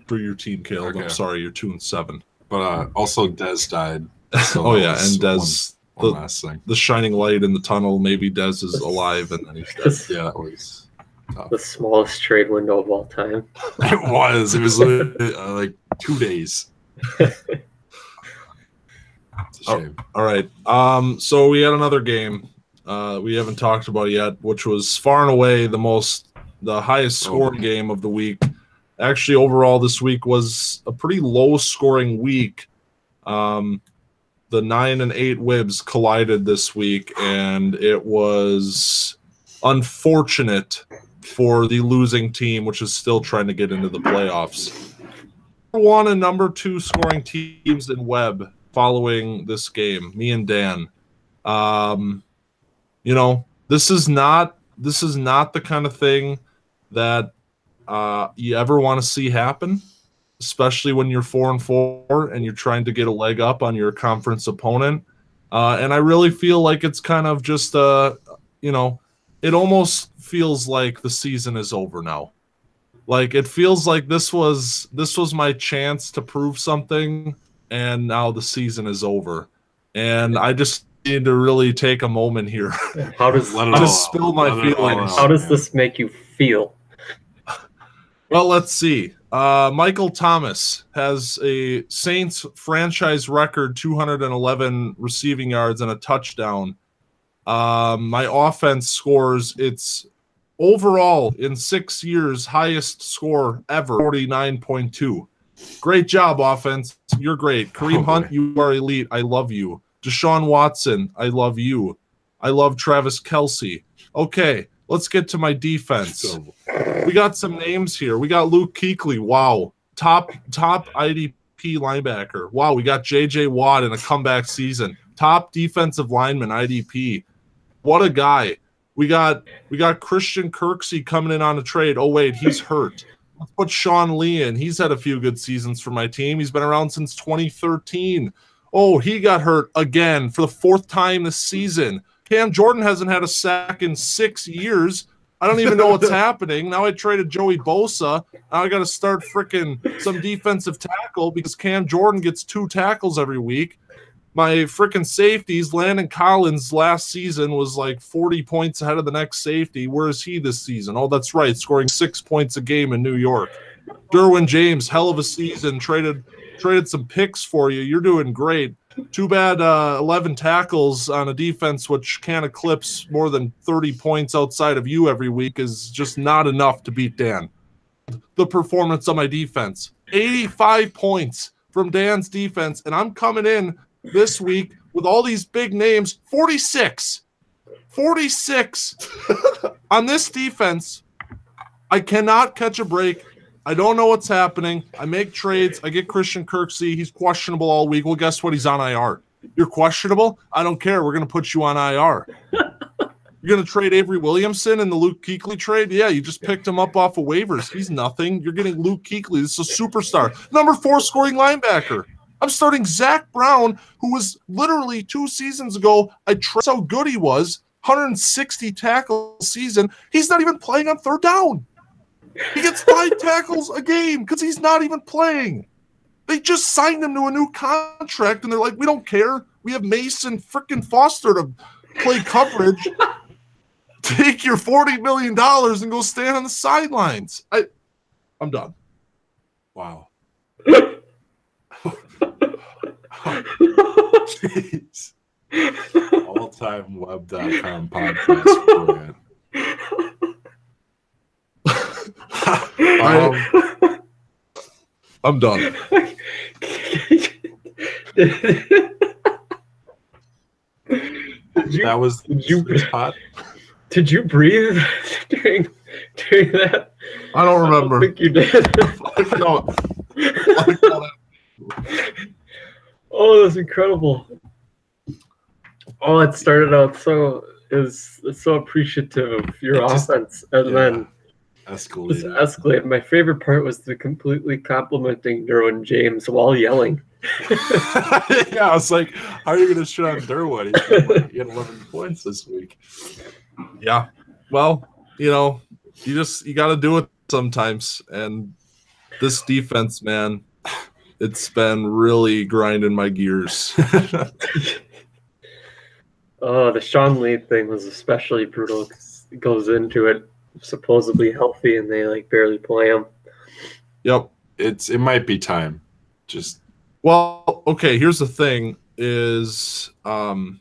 Speaker 2: for your team, Caleb, okay. I'm sorry, you're 2-7.
Speaker 1: But also Dez died. So
Speaker 2: oh yeah, and Dez,
Speaker 1: one last thing.
Speaker 2: The shining light in the tunnel. Maybe Dez is alive, and then he's dead.
Speaker 1: Yeah, that was tough.
Speaker 3: The smallest trade window of all time.
Speaker 1: It was. It was literally, like 2 days. It's a shame.
Speaker 2: All right. So we had another game we haven't talked about yet, which was far and away the highest scoring game of the week. Actually, overall, this week was a pretty low-scoring week. The 9 and 8 Wibs collided this week, and it was unfortunate for the losing team, which is still trying to get into the playoffs. Number 1 and number 2 scoring teams in Web following this game, me and Dan. You know, this is not the kind of thing that you ever want to see happen, especially when you're 4-4 and you're trying to get a leg up on your conference opponent. And I really feel like it's kind of just you know, it almost feels like the season is over now. Like it feels like this was my chance to prove something, and now the season is over. And I just need to really take a moment here.
Speaker 3: How does
Speaker 2: just spill my feelings?
Speaker 3: How does this make you feel?
Speaker 2: Well, let's see. Michael Thomas has a Saints franchise record 211 receiving yards and a touchdown. My offense scores its overall in 6 years highest score ever, 49.2. Great job, offense. You're great. Kareem Hunt, you are elite. I love you. Deshaun Watson, I love you. I love Travis Kelce. Okay, let's get to my defense. We got some names here. We got Luke Kuechly. Wow. Top IDP linebacker. Wow, we got J.J. Watt in a comeback season. Top defensive lineman, IDP. What a guy. We got Christian Kirksey coming in on a trade. Oh, wait, he's hurt. Let's put Sean Lee in. He's had a few good seasons for my team. He's been around since 2013. Oh, he got hurt again for the 4th time this season. Cam Jordan hasn't had a sack in 6 years. I don't even know what's happening. Now I traded Joey Bosa. Now I got to start freaking some defensive tackle because Cam Jordan gets 2 tackles every week. My freaking safeties, Landon Collins last season was like 40 points ahead of the next safety. Where is he this season? Oh, that's right, scoring 6 points a game in New York. Derwin James, hell of a season. Traded some picks for you. You're doing great. Too bad 11 tackles on a defense which can't eclipse more than 30 points outside of you every week is just not enough to beat Dan. The performance of my defense. 85 points from Dan's defense, and I'm coming in this week with all these big names. 46 on this defense. I cannot catch a break. I don't know what's happening. I make trades. I get Christian Kirksey. He's questionable all week. Well, guess what? He's on IR. You're questionable? I don't care. We're going to put you on IR. You're going to trade Avery Williamson in the Luke Kuechly trade? Yeah, you just picked him up off of waivers. He's nothing. You're getting Luke Kuechly. This is a superstar. Number 4 scoring linebacker. I'm starting Zach Brown, who was literally 2 seasons ago. That's how good he was. 160 tackle season. He's not even playing on third down. He gets 5 tackles a game because he's not even playing. They just signed him to a new contract, and they're like, we don't care. We have Mason freaking Foster to play coverage. Take your $40 million and go stand on the sidelines. I'm done.
Speaker 1: Wow. Jeez. All-time web.com podcast. Brilliant.
Speaker 2: I'm done.
Speaker 1: That was hot.
Speaker 3: Did you breathe during that?
Speaker 2: I don't remember.
Speaker 3: I think you did.
Speaker 2: No.
Speaker 3: Oh, that's incredible. Oh, it started out so appreciative of your offense, and then escalated. My favorite part was the completely complimenting Derwin James while yelling.
Speaker 1: Yeah, I was like, how are you going to shit on Derwin? He had 11 points this week.
Speaker 2: Yeah. Well, you got to do it sometimes. And this defense, man, it's been really grinding my gears.
Speaker 3: Oh, the Sean Lee thing was especially brutal because it goes into it supposedly healthy and they barely play him.
Speaker 2: Yep.
Speaker 1: It might be time.
Speaker 2: Well, okay, here's the thing is Jalen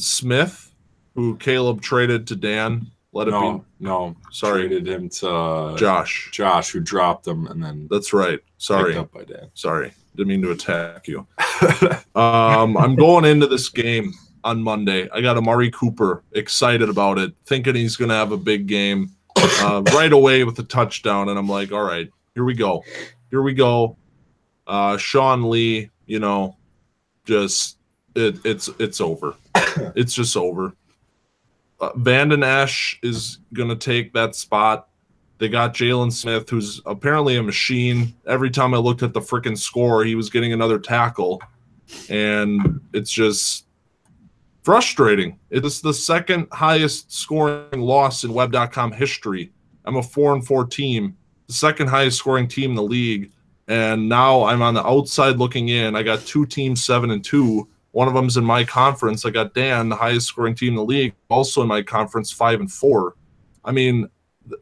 Speaker 2: Smith, who Caleb traded to Dan, traded him to Josh, who dropped him, and then that's right. Sorry,
Speaker 1: picked up by Dan.
Speaker 2: Sorry, didn't mean to attack you. I'm going into this game on Monday. I got Amari Cooper, excited about it, thinking he's going to have a big game right away with a touchdown, and I'm like, all right, here we go. Sean Lee, it's over. It's just over. Vanden Esch is going to take that spot. They got Jalen Smith, who's apparently a machine. Every time I looked at the freaking score, he was getting another tackle. And it's just frustrating. It's the second highest scoring loss in web.com history. I'm a 4-4 team, the second highest scoring team in the league. And now I'm on the outside looking in. I got 2 teams 7-2. One of them's in my conference. I got Dan, the highest scoring team in the league, also in my conference, 5-4. I mean,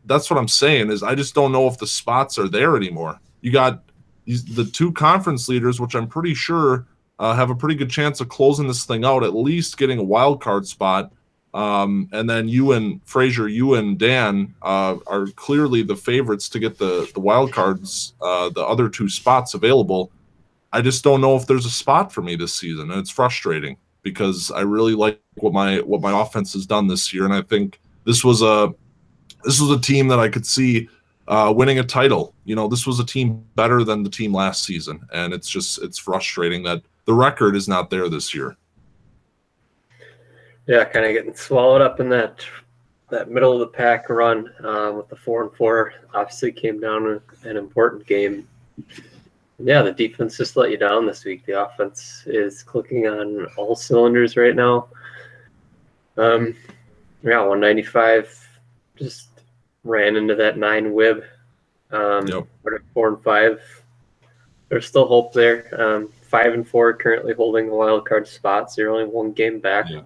Speaker 2: that's what I'm saying is I just don't know if the spots are there anymore. You got the 2 conference leaders, which I'm pretty sure have a pretty good chance of closing this thing out, at least getting a wild card spot. And then you and Frazier, you and Dan are clearly the favorites to get the wild cards, the other 2 spots available. I just don't know if there's a spot for me this season, and it's frustrating because I really like what my offense has done this year, and I think this was a team that I could see winning a title. This was a team better than the team last season, and it's frustrating that the record is not there this year.
Speaker 3: Yeah, kind of getting swallowed up in that middle of the pack run with the 4-4. Obviously came down to an important game. Yeah, the defense just let you down this week. The offense is clicking on all cylinders right now. 195 just ran into that 9 WIB.
Speaker 2: Yep.
Speaker 3: We're at 4-5. There's still hope there. 5-4 currently holding the wild card spot, so you're only 1 game back.
Speaker 1: Yeah.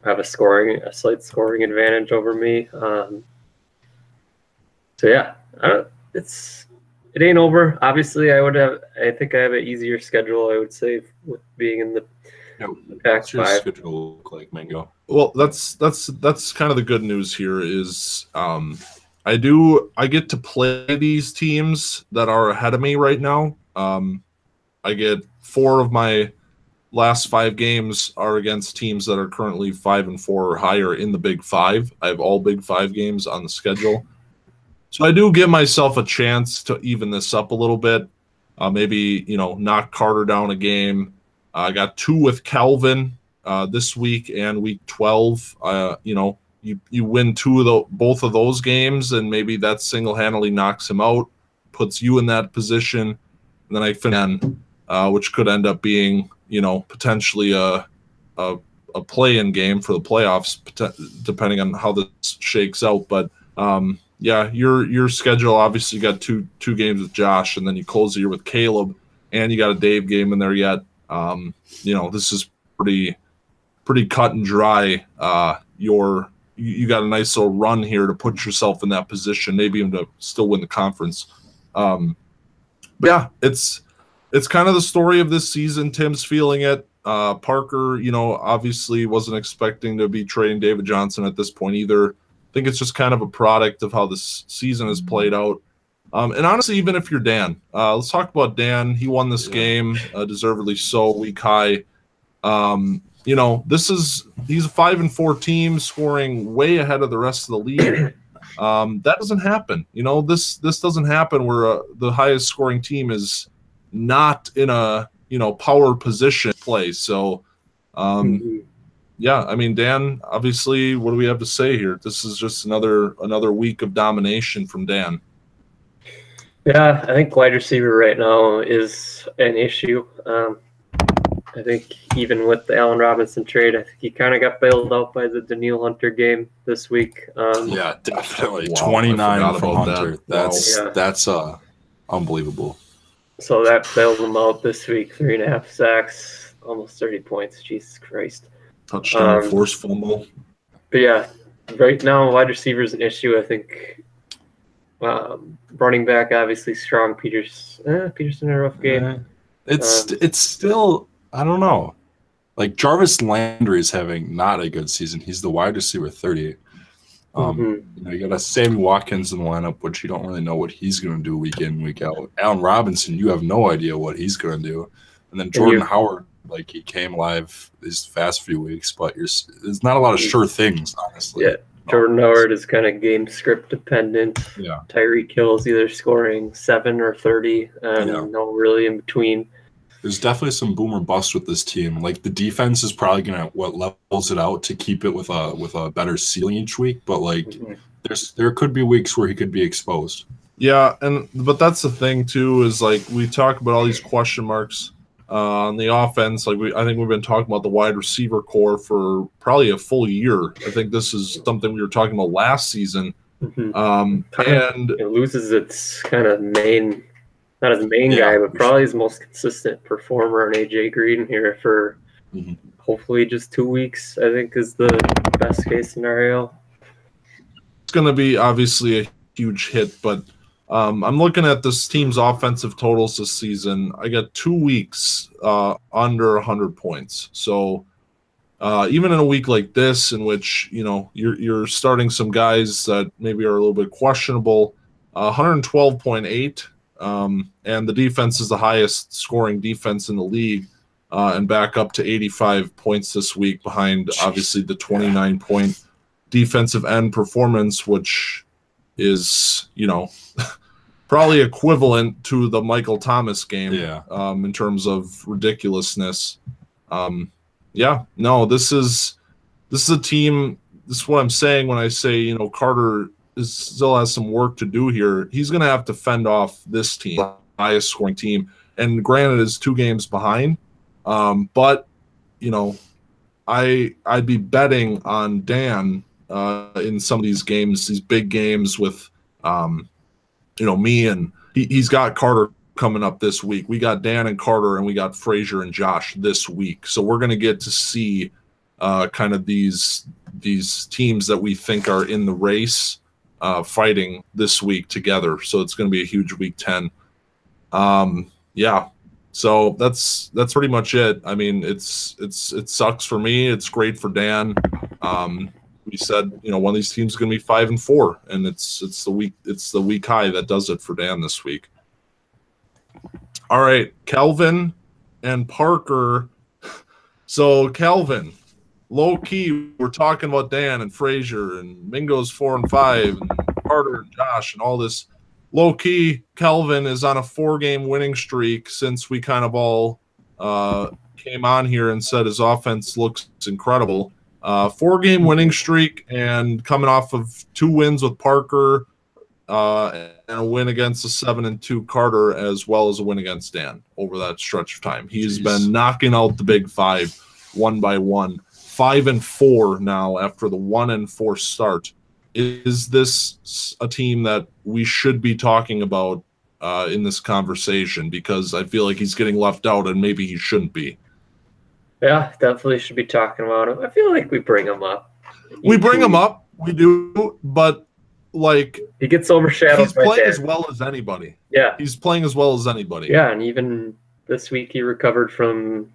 Speaker 3: Have a slight scoring advantage over me. So yeah, it ain't over. Obviously, I think I have an easier schedule, I would say, with being in the Pac
Speaker 1: What's your
Speaker 3: 5.
Speaker 1: schedule look like, Mango?
Speaker 2: Well, that's kind of the good news here is I get to play these teams that are ahead of me right now. I get 4 of my last 5 games are against teams that are currently 5-4 or higher in the Big 5. I have all Big 5 games on the schedule. So I do give myself a chance to even this up a little bit. Maybe, knock Carter down a game. I got 2 with Calvin this week and week 12. You win both of those games, and maybe that single-handedly knocks him out, puts you in that position. And then I finish, which could end up being, potentially a play-in game for the playoffs, depending on how this shakes out. But yeah, your schedule obviously got two games with Josh, and then you close the year with Caleb, and you got a Dave game in there yet. This is pretty cut and dry. You got a nice little run here to put yourself in that position, maybe even to still win the conference. But yeah, it's kind of the story of this season. Tim's feeling it. Parker, obviously wasn't expecting to be trading David Johnson at this point either. I think it's just kind of a product of how this season has played out. And honestly, even if you're Dan, let's talk about Dan. He won this game, deservedly so, week high. He's a 5-4 team scoring way ahead of the rest of the league. That doesn't happen. This doesn't happen where the highest scoring team is not in a power position play. So, yeah, I mean, Dan, obviously, what do we have to say here? This is just another week of domination from Dan.
Speaker 3: Yeah, I think wide receiver right now is an issue. I think even with the Allen Robinson trade, I think he kind of got bailed out by the Daniil Hunter game this week.
Speaker 1: Yeah, definitely.
Speaker 2: Wow,
Speaker 1: 29 from Hunter.
Speaker 2: That.
Speaker 1: That's unbelievable.
Speaker 3: So that bailed him out this week. 3.5 sacks, almost 30 points. Jesus Christ.
Speaker 2: Touchdown, forced fumble.
Speaker 3: But yeah, right now wide receiver is an issue. I think running back obviously strong. Peterson had a rough game.
Speaker 1: It's still, I don't know. Like Jarvis Landry is having not a good season. He's the wide receiver 30. You got a Sammy Watkins in the lineup, which you don't really know what he's going to do week in, week out. Allen Robinson, you have no idea what he's going to do. And then Jordan Howard, like he came alive these past few weeks, but there's not a lot of sure things, honestly.
Speaker 3: Yeah, Jordan Howard is kind of game script dependent.
Speaker 1: Yeah,
Speaker 3: Tyreek Hill's either scoring 7 or 30, and no really in between.
Speaker 1: There's definitely some boom or bust with this team. Like the defense is probably gonna what levels it out to keep it with a better ceiling each week. But like there could be weeks where he could be exposed.
Speaker 2: Yeah, but that's the thing too, is like we talk about all these question marks on the offense. Like I think we've been talking about the wide receiver core for probably a full year. I think this is something we were talking about last season. And
Speaker 3: it loses its kind of main, not his main guy, but probably his most consistent performer on AJ Green here for hopefully just 2 weeks, I think is the best case scenario.
Speaker 2: It's going to be obviously a huge hit, but I'm looking at this team's offensive totals this season. I got 2 weeks under 100 points. So even in a week like this, in which you're starting some guys that maybe are a little bit questionable, 112.8, and the defense is the highest scoring defense in the league, and back up to 85 points this week behind obviously the 29-point defensive end performance, which is probably equivalent to the Michael Thomas game in terms of ridiculousness. This is a team. This is what I'm saying when I say Carter still has some work to do here. He's going to have to fend off this team, the highest scoring team, and granted is 2 games behind, but I'd be betting on Dan in some of these games, these big games with, me, and he's got Carter coming up this week. We got Dan and Carter, and we got Frazier and Josh this week. So we're going to get to see kind of these teams that we think are in the race fighting this week together. So it's going to be a huge week 10. Yeah. So that's pretty much it. I mean, it sucks for me. It's great for Dan. We said, one of these teams is going to be 5-4, and it's the week high that does it for Dan this week. All right, Kelvin and Parker. So Kelvin, low key, we're talking about Dan and Frazier and Mingo's 4-5 and Carter and Josh and all this. Low key, Kelvin is on a 4-game winning streak since we kind of all came on here and said his offense looks incredible. 4-game winning streak, and coming off of 2 wins with Parker and a win against the 7-2 Carter, as well as a win against Dan over that stretch of time. He's been knocking out the big 5 one by one. 5-4 now after the 1-4 start. Is this a team that we should be talking about in this conversation? Because I feel like he's getting left out, and maybe he shouldn't be.
Speaker 3: Yeah, definitely should be talking about him. I feel like we bring him up.
Speaker 2: We bring him up. We do, but like
Speaker 3: he gets overshadowed.
Speaker 2: He's playing as well as anybody.
Speaker 3: Yeah,
Speaker 2: he's playing as well as anybody.
Speaker 3: Yeah, and even this week he recovered from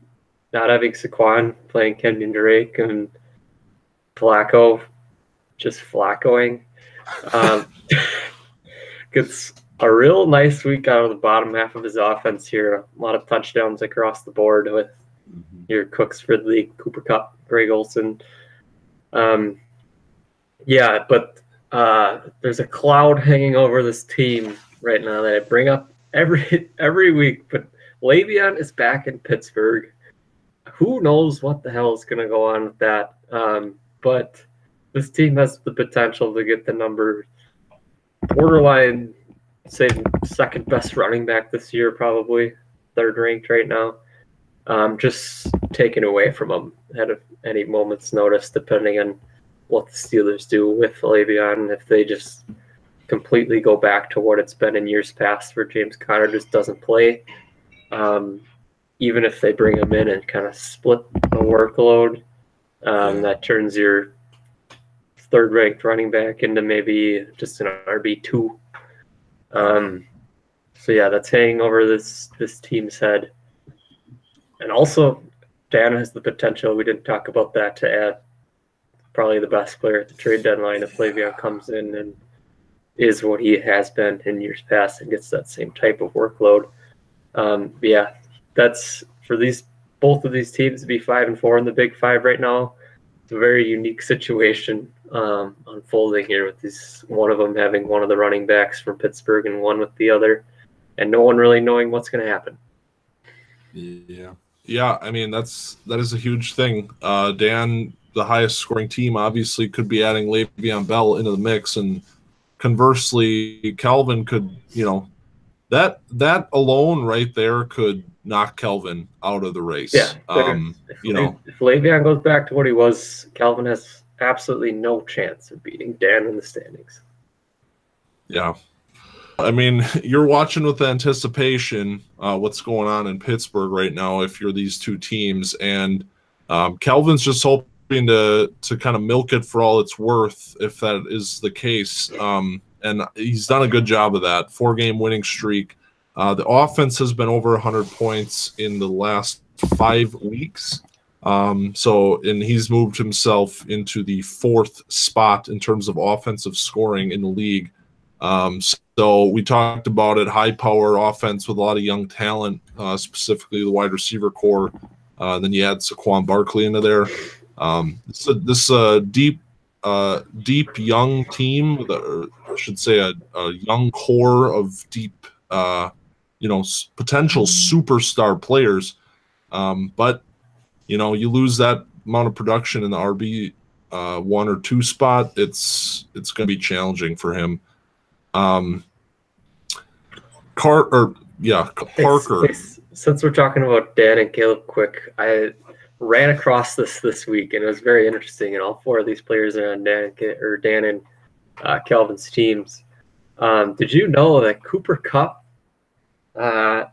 Speaker 3: not having Saquon, playing Kenyon Drake and Flacco, just flaccoing. Gets a real nice week out of the bottom half of his offense here. A lot of touchdowns across the board with your Cooks, Ridley, Cooper Kupp, Greg Olsen. Yeah, but there's a cloud hanging over this team right now that I bring up every week. But Le'Veon is back in Pittsburgh. Who knows what the hell is going to go on with that? But this team has the potential to get the number borderline, say, second best running back this year, probably 3rd ranked right now. Just taken away from them at any moment's notice, depending on what the Steelers do with Le'Veon. If they just completely go back to what it's been in years past, where James Conner just doesn't play, even if they bring him in and kind of split the workload, that turns your 3rd ranked running back into maybe just an RB2. So yeah, that's hanging over this team's head. And also, Dan has the potential, we didn't talk about that, to add probably the best player at the trade deadline if Le'Veon comes in and is what he has been in years past and gets that same type of workload. Yeah, that's for both of these teams to be 5-4 in the Big 5 right now. It's a very unique situation unfolding here with one of them having one of the running backs from Pittsburgh and one with the other, and no one really knowing what's going to happen.
Speaker 2: Yeah, I mean, that is a huge thing. Dan, the highest scoring team, obviously could be adding Le'Veon Bell into the mix, and conversely, Kelvin could, that alone right there could knock Kelvin out of the race.
Speaker 3: Yeah, if Le'Veon goes back to what he was, Kelvin has absolutely no chance of beating Dan in the standings.
Speaker 2: Yeah. I mean, you're watching with anticipation what's going on in Pittsburgh right now if you're these two teams. And Kelvin's just hoping to kind of milk it for all it's worth, if that is the case. And he's done a good job of that. 4-game winning streak. The offense has been over 100 points in the last 5 weeks. And he's moved himself into the 4th spot in terms of offensive scoring in the league. So we talked about it, high power offense with a lot of young talent, specifically the wide receiver core. Then you add Saquon Barkley into there. This deep young team, I should say a young core of deep, potential superstar players. But, you lose that amount of production in the RB 1 or 2 spot, it's going to be challenging for him. Parker.
Speaker 3: Since we're talking about Dan and Caleb quick, ran across this week, and it was very interesting. And all four of these players are on Dan and Calvin's teams. Did you know that Cooper Kupp,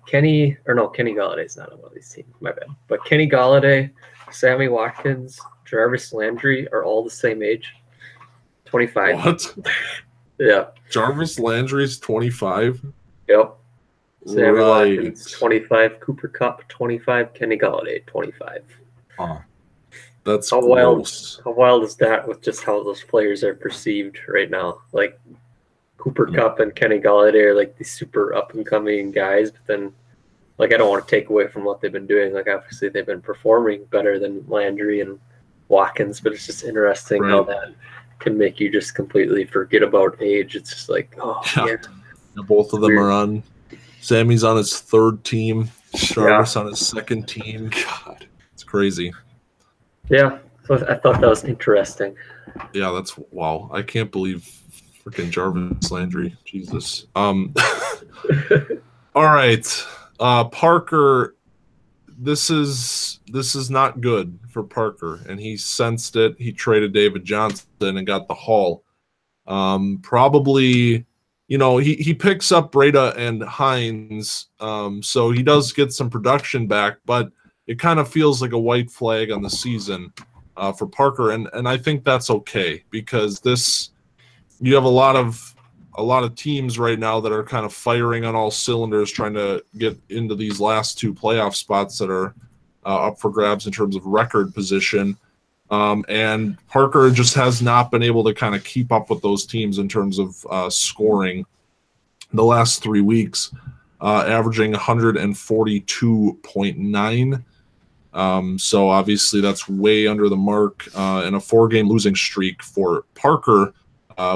Speaker 3: Kenny Galladay's not on one of these teams, my bad. But Kenny Galladay, Sammy Watkins, Jarvis Landry are all the same age, 25.
Speaker 2: What?
Speaker 3: Yeah.
Speaker 2: Jarvis Landry's 25?
Speaker 3: Yep. Sammy
Speaker 2: Right.
Speaker 3: Watkins, 25. Cooper Kupp, 25. Kenny Galladay, 25.
Speaker 2: That's
Speaker 3: How
Speaker 2: gross.
Speaker 3: wild is that with just how those players are perceived right now? Like Cooper Kupp and Kenny Galladay are like these super up and coming guys, but then like I don't want to take away from what they've been doing. Like obviously they've been performing better than Landry and Watkins, but it's just interesting how that can make you just completely forget about age. It's just like, oh yeah.
Speaker 2: Both of them are on. Sammy's on his third team. Jarvis on his second team. God, it's crazy.
Speaker 3: Yeah, so I thought that was interesting.
Speaker 2: Yeah, that's wow. I can't believe freaking Jarvis Landry. Jesus. All right. Parker, this is not good for Parker, and he sensed it. He traded David Johnson and got the haul. Probably, he picks up Breda and Hines, so he does get some production back, but it kind of feels like a white flag on the season for Parker, and I think that's okay because you have a lot of teams right now that are kind of firing on all cylinders, trying to get into these last two playoff spots that are up for grabs in terms of record position. And Parker just has not been able to kind of keep up with those teams in terms of scoring the last 3 weeks, averaging 142.9. So obviously that's way under the mark, and a 4-game losing streak for Parker,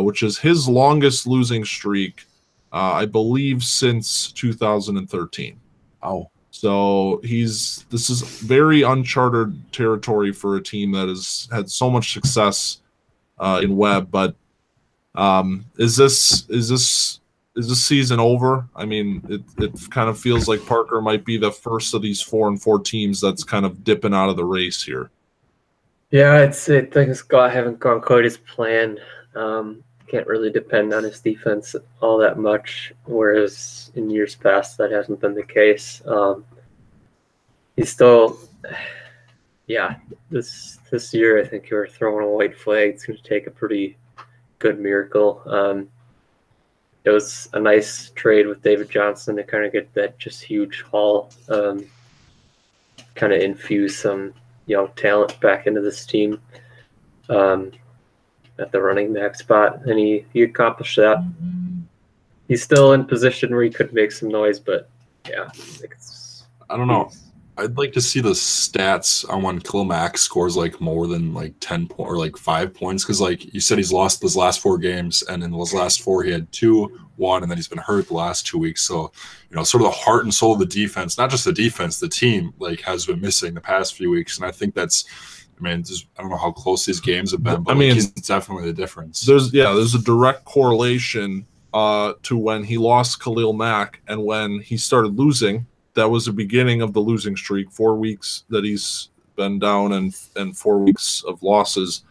Speaker 2: which is his longest losing streak, I believe, since 2013.
Speaker 1: Oh,
Speaker 2: so this is very uncharted territory for a team that has had so much success in Webb. But is this season over? I mean, it kind of feels like Parker might be the first of these 4-4 teams that's kind of dipping out of the race here.
Speaker 3: Yeah, things haven't gone quite as planned. Can't really depend on his defense all that much, whereas in years past that hasn't been the case. He's still, this year I think you're throwing a white flag. It's going to take a pretty good miracle. It was a nice trade with David Johnson to kind of get that just huge haul, kind of infuse some talent back into this team. At the running back spot, and he accomplished that. He's still in position where he could make some noise, but yeah,
Speaker 1: I don't know. I'd like to see the stats on when Khalil Mack scores like more than like 10 points or like 5 points, because like you said, he's lost his last 4 games, and in those last 4 he had 2, 1, and then he's been hurt the last 2 weeks. So sort of the heart and soul of the defense, not just the defense, the team like has been missing the past few weeks, and I think that's. I mean, I don't know how close these games have been, but he's definitely the difference.
Speaker 2: There's a direct correlation to when he lost Khalil Mack and when he started losing. That was the beginning of the losing streak, 4 weeks that he's been down and 4 weeks of losses.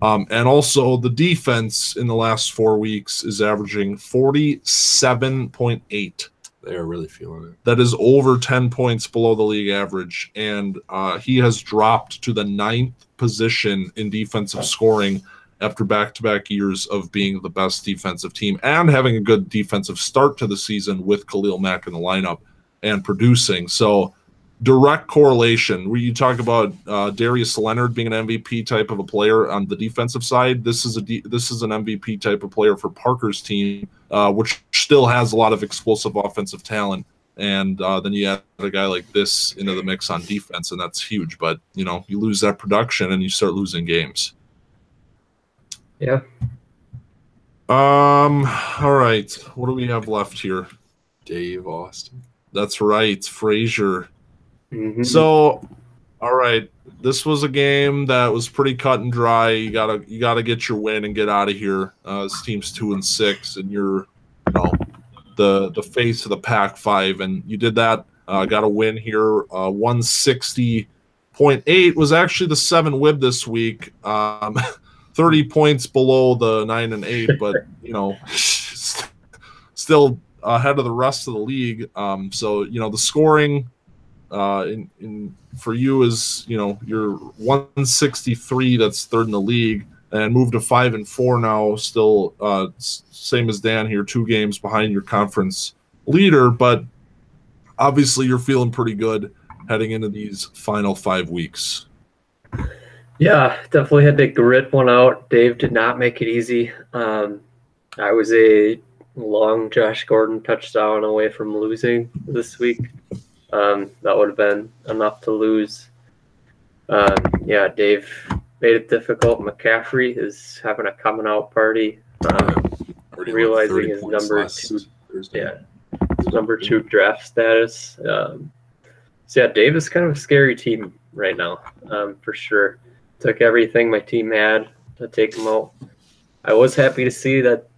Speaker 2: And also the defense in the last 4 weeks is averaging 47.8.
Speaker 1: They are really feeling it.
Speaker 2: That is over 10 points below the league average, and he has dropped to the 9th position in defensive scoring after back-to-back years of being the best defensive team and having a good defensive start to the season with Khalil Mack in the lineup and producing. So direct correlation. Where you talk about Darius Leonard being an MVP type of a player on the defensive side, this is an MVP type of player for Parker's team, which still has a lot of explosive offensive talent. And then you add a guy like this into the mix on defense, and that's huge. But you lose that production, and you start losing games.
Speaker 3: Yeah.
Speaker 2: All right. What do we have left here?
Speaker 1: Dave Austin.
Speaker 2: That's right, Frazier.
Speaker 3: Mm-hmm.
Speaker 2: So, all right, this was a game that was pretty cut and dry. You gotta get your win and get out of here. This team's 2-6, and you're, the face of the Pac-5, and you did that. Got a win here, 160 0.8 was actually the 7 WIB this week. 30 points below the 9 and 8, but still ahead of the rest of the league. So the scoring for you is you're 163. That's third in the league, and moved to 5 and 4 now. Still same as Dan here, 2 games behind your conference leader, but obviously you're feeling pretty good heading into these final 5 weeks.
Speaker 3: Yeah, definitely had to grit one out. Dave did not make it easy. I was a long Josh Gordon touchdown away from losing this week. That would have been enough to lose. Dave made it difficult. McCaffrey is having a coming out party, realizing his number 2 draft status. Dave is kind of a scary team right now, for sure. Took everything my team had to take him out. I was happy to see that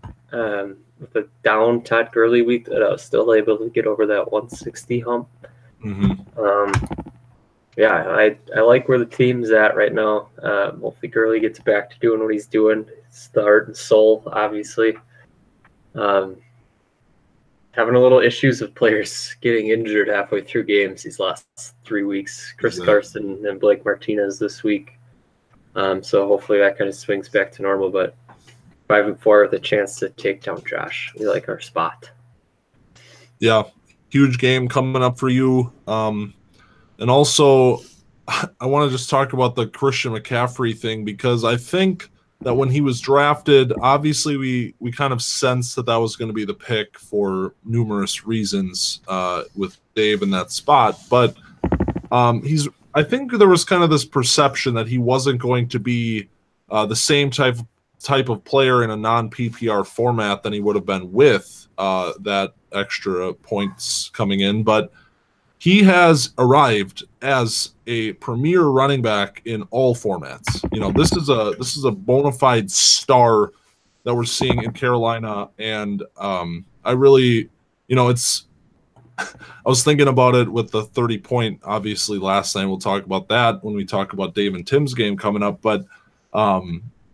Speaker 3: with a down Todd Gurley week that I was still able to get over that 160 hump. I like where the team's at right now. Hopefully Gurley gets back to doing what he's doing. It's the heart and soul, obviously. Having a little issues with players getting injured halfway through games these last 3 weeks. Chris Carson and Blake Martinez this week. So hopefully that kind of swings back to normal. But 5 and 4 with a chance to take down Josh. We like our spot.
Speaker 2: Yeah, huge game coming up for you. And also, I want to just talk about the Christian McCaffrey thing, because I think that when he was drafted, obviously we kind of sensed that was going to be the pick for numerous reasons with Dave in that spot. But I think there was kind of this perception that he wasn't going to be the same type of player in a non-PPR format than he would have been with that extra points coming in. But he has arrived as a premier running back in all formats. This is a bona fide star that we're seeing in Carolina, and I really, it's. I was thinking about it with the 30-point, obviously, last night. We'll talk about that when we talk about Dave and Tim's game coming up. But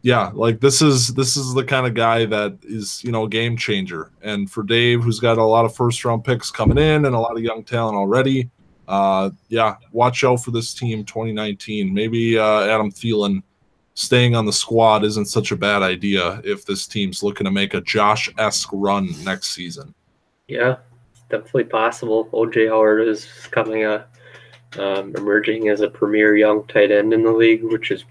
Speaker 2: this is the kind of guy that is, a game changer. And for Dave, who's got a lot of first-round picks coming in and a lot of young talent already, watch out for this team 2019. Maybe Adam Thielen staying on the squad isn't such a bad idea if this team's looking to make a Josh-esque run next season.
Speaker 3: Yeah. Definitely possible. OJ Howard is emerging as a premier young tight end in the league, which is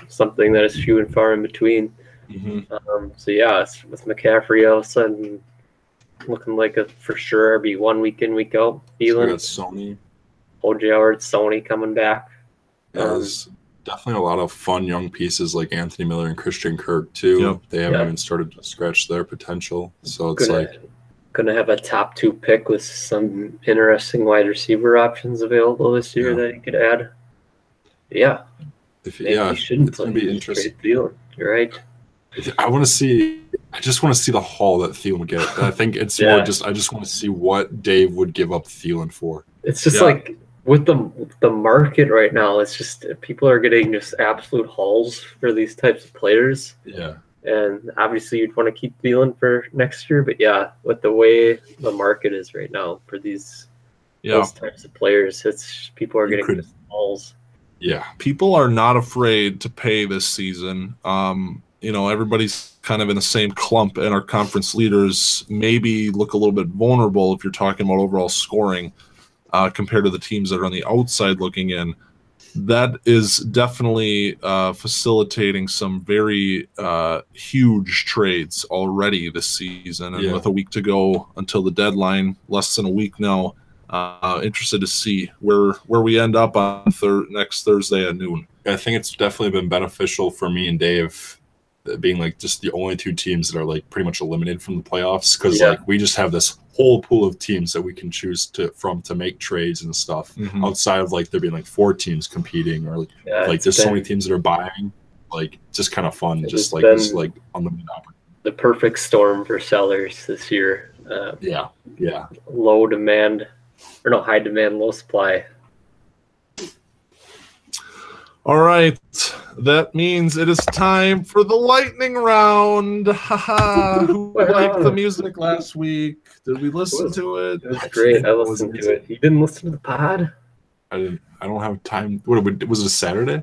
Speaker 3: something that is few and far in between. With McCaffrey all of a sudden looking like a for sure RB1 week in, week out. Thielen,
Speaker 1: Sony,
Speaker 3: OJ Howard, Sony coming back.
Speaker 1: There's definitely a lot of fun young pieces like Anthony Miller and Christian Kirk too.
Speaker 2: Yep.
Speaker 1: They haven't even started to scratch their potential. So it's
Speaker 3: going to have a top 2 pick with some interesting wide receiver options available this year that you could add. Yeah.
Speaker 1: It's going to be interesting.
Speaker 3: You're right.
Speaker 1: I just want to see the haul that Thielen would get. I think it's more just, I just want to see what Dave would give up Thielen for.
Speaker 3: It's just like with the market right now, it's just people are getting just absolute hauls for these types of players.
Speaker 1: Yeah.
Speaker 3: And obviously you'd want to keep Thielen for next year. But with the way the market is right now for those types of players, it's people are getting hauls.
Speaker 2: Yeah. People are not afraid to pay this season. Everybody's kind of in the same clump, and our conference leaders maybe look a little bit vulnerable if you're talking about overall scoring compared to the teams that are on the outside looking in. That is definitely facilitating some very huge trades already this season. And with a week to go until the deadline, less than a week now, interested to see where we end up on next Thursday at noon.
Speaker 1: I think it's definitely been beneficial for me and Dave being like just the only 2 teams that are like pretty much eliminated from the playoffs, because like we just have this whole pool of teams that we can choose to make trades and stuff outside of like there being like 4 teams competing or like there's so many teams that are buying. Like just kind of fun, just like this like on
Speaker 3: the perfect storm for sellers this year.
Speaker 1: High demand,
Speaker 3: low supply.
Speaker 2: All right. That means it is time for the lightning round. That means it is time for the lightning round. Haha. Who liked the music last week? Did we listen to it?
Speaker 3: It was great. I listened to it. You didn't listen to the pod?
Speaker 1: I didn't. I don't have time. What was it? A Saturday?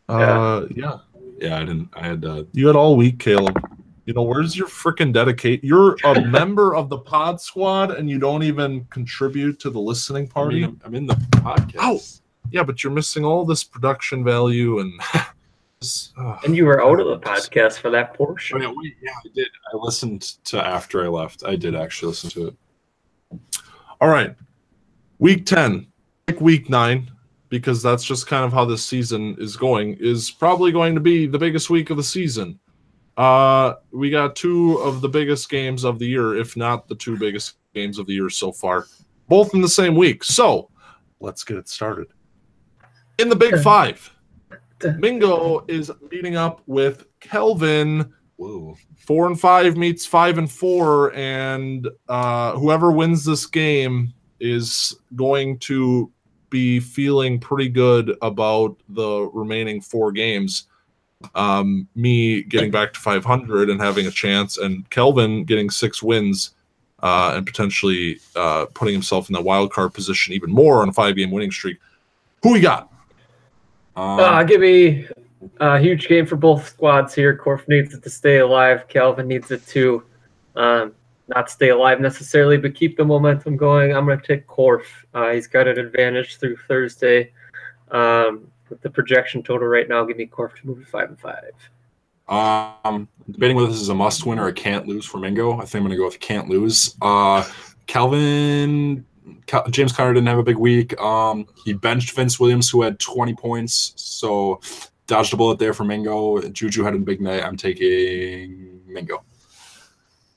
Speaker 2: Yeah.
Speaker 1: Yeah, I didn't. I had.
Speaker 2: You had all week, Caleb. You know, where's your freaking dedicate? You're a member of the pod squad, and you don't even contribute to the listening party.
Speaker 1: I'm in the podcast.
Speaker 2: Ow! Yeah, but you're missing all this production value and.
Speaker 3: And you were out of the podcast for that portion.
Speaker 1: Oh, yeah, I did. I listened to after I left. I did actually listen to it.
Speaker 2: All right, week 10, like week 9, because that's just kind of how this season is going. Is probably going to be the biggest week of the season. We got 2 of the biggest games of the year, if not the 2 biggest games of the year so far, both in the same week. So let's get it started. In the Big 5, Mingo is meeting up with Kelvin.
Speaker 1: Whoa.
Speaker 2: 4-5 meets 5-4, and whoever wins this game is going to be feeling pretty good about the remaining 4 games. Me getting back to 500 and having a chance, and Kelvin getting 6 wins and potentially putting himself in the wild card position even more on a 5-game winning streak. Who we got?
Speaker 3: Give me a huge game for both squads here. Corf needs it to stay alive. Calvin needs it to not stay alive necessarily, but keep the momentum going. I'm going to take Corf. He's got an advantage through Thursday. With the projection total right now, give me Corf to move to 5-5.
Speaker 1: Debating whether this is a must win or a can't lose for Mingo. I think I'm going to go with can't lose. James Conner didn't have a big week. He benched Vince Williams, who had 20 points, so dodged a bullet there for Mingo. Juju had a big night. I'm taking Mingo.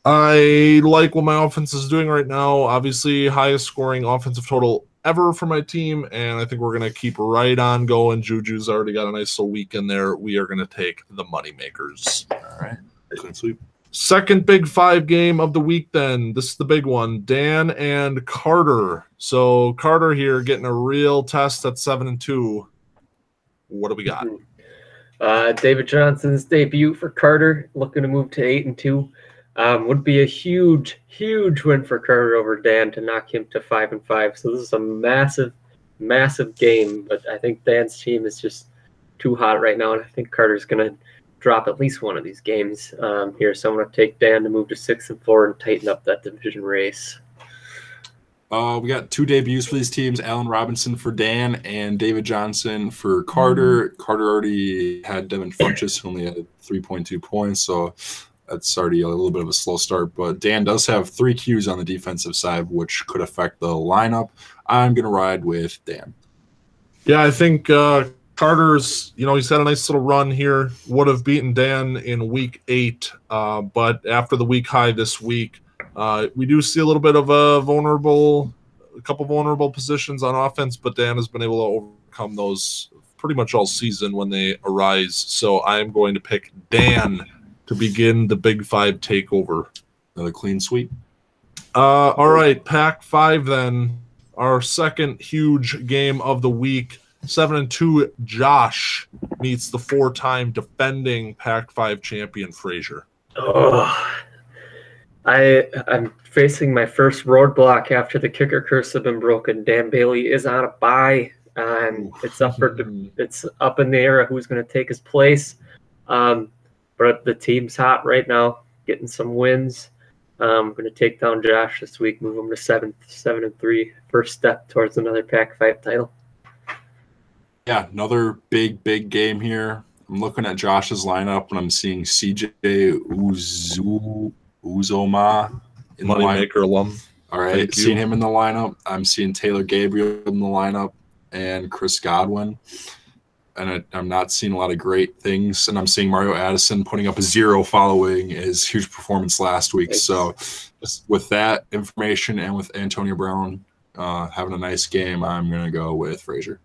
Speaker 2: I like what my offense is doing right now. Obviously, highest scoring offensive total ever for my team, and I think we're going to keep right on going. Juju's already got a nice little week in there. We are going to take the moneymakers.
Speaker 1: All right. Clean sweep.
Speaker 2: Second Big 5 game of the week then. This is the big one. Dan and Carter. So Carter here getting a real test at 7-2. What do we got?
Speaker 3: David Johnson's debut for Carter, looking to move to 8-2. Would be a huge, huge win for Carter over Dan to knock him to 5-5. So this is a massive, massive game. But I think Dan's team is just too hot right now, and I think Carter's going to drop at least one of these games here. So I'm going to take Dan to move to 6-4 and tighten up that division race.
Speaker 1: We got 2 debuts for these teams: Allen Robinson for Dan and David Johnson for Carter. Carter already had Devin Funchess, who only had 3.2 points, so that's already a little bit of a slow start. But Dan does have 3 Qs on the defensive side, which could affect the lineup. I'm going to ride with Dan.
Speaker 2: Yeah, I think Carter's, he's had a nice little run here. Would have beaten Dan in week 8, but after the week high this week, we do see a little bit of a couple vulnerable positions on offense, but Dan has been able to overcome those pretty much all season when they arise. So I'm going to pick Dan to begin the Big 5 takeover.
Speaker 1: Another clean sweep.
Speaker 2: All right, Pac 5 then. Our second huge game of the week. 7-2, Josh meets the 4-time defending Pac-5 champion Frazier.
Speaker 3: Oh, I'm facing my first roadblock after the kicker curse have been broken. Dan Bailey is on a bye, and it's up in the air who's going to take his place. But the team's hot right now, getting some wins. I'm going to take down Josh this week, move him to 7-3. First step towards another Pac-5 title.
Speaker 1: Yeah, another big game here. I'm looking at Josh's lineup, and I'm seeing CJ Uzoma in the
Speaker 2: Moneymaker alum.
Speaker 1: All right, seeing him in the lineup. I'm seeing Taylor Gabriel in the lineup and Chris Godwin. And I'm not seeing a lot of great things. And I'm seeing Mario Addison putting up a 0 following his huge performance last week. Thanks. So just with that information and with Antonio Brown having a nice game, I'm going to go with Frazier.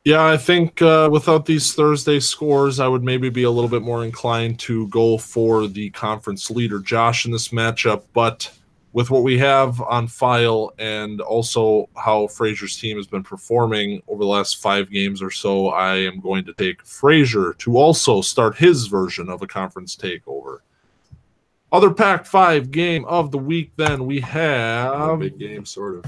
Speaker 2: Yeah, I think without these Thursday scores, I would maybe be a little bit more inclined to go for the conference leader, Josh, in this matchup. But with what we have on file and also how Frazier's team has been performing over the last 5 games or so, I am going to take Frazier to also start his version of a conference takeover. Other Pac-5 game of the week, then we have
Speaker 1: big game, sort of.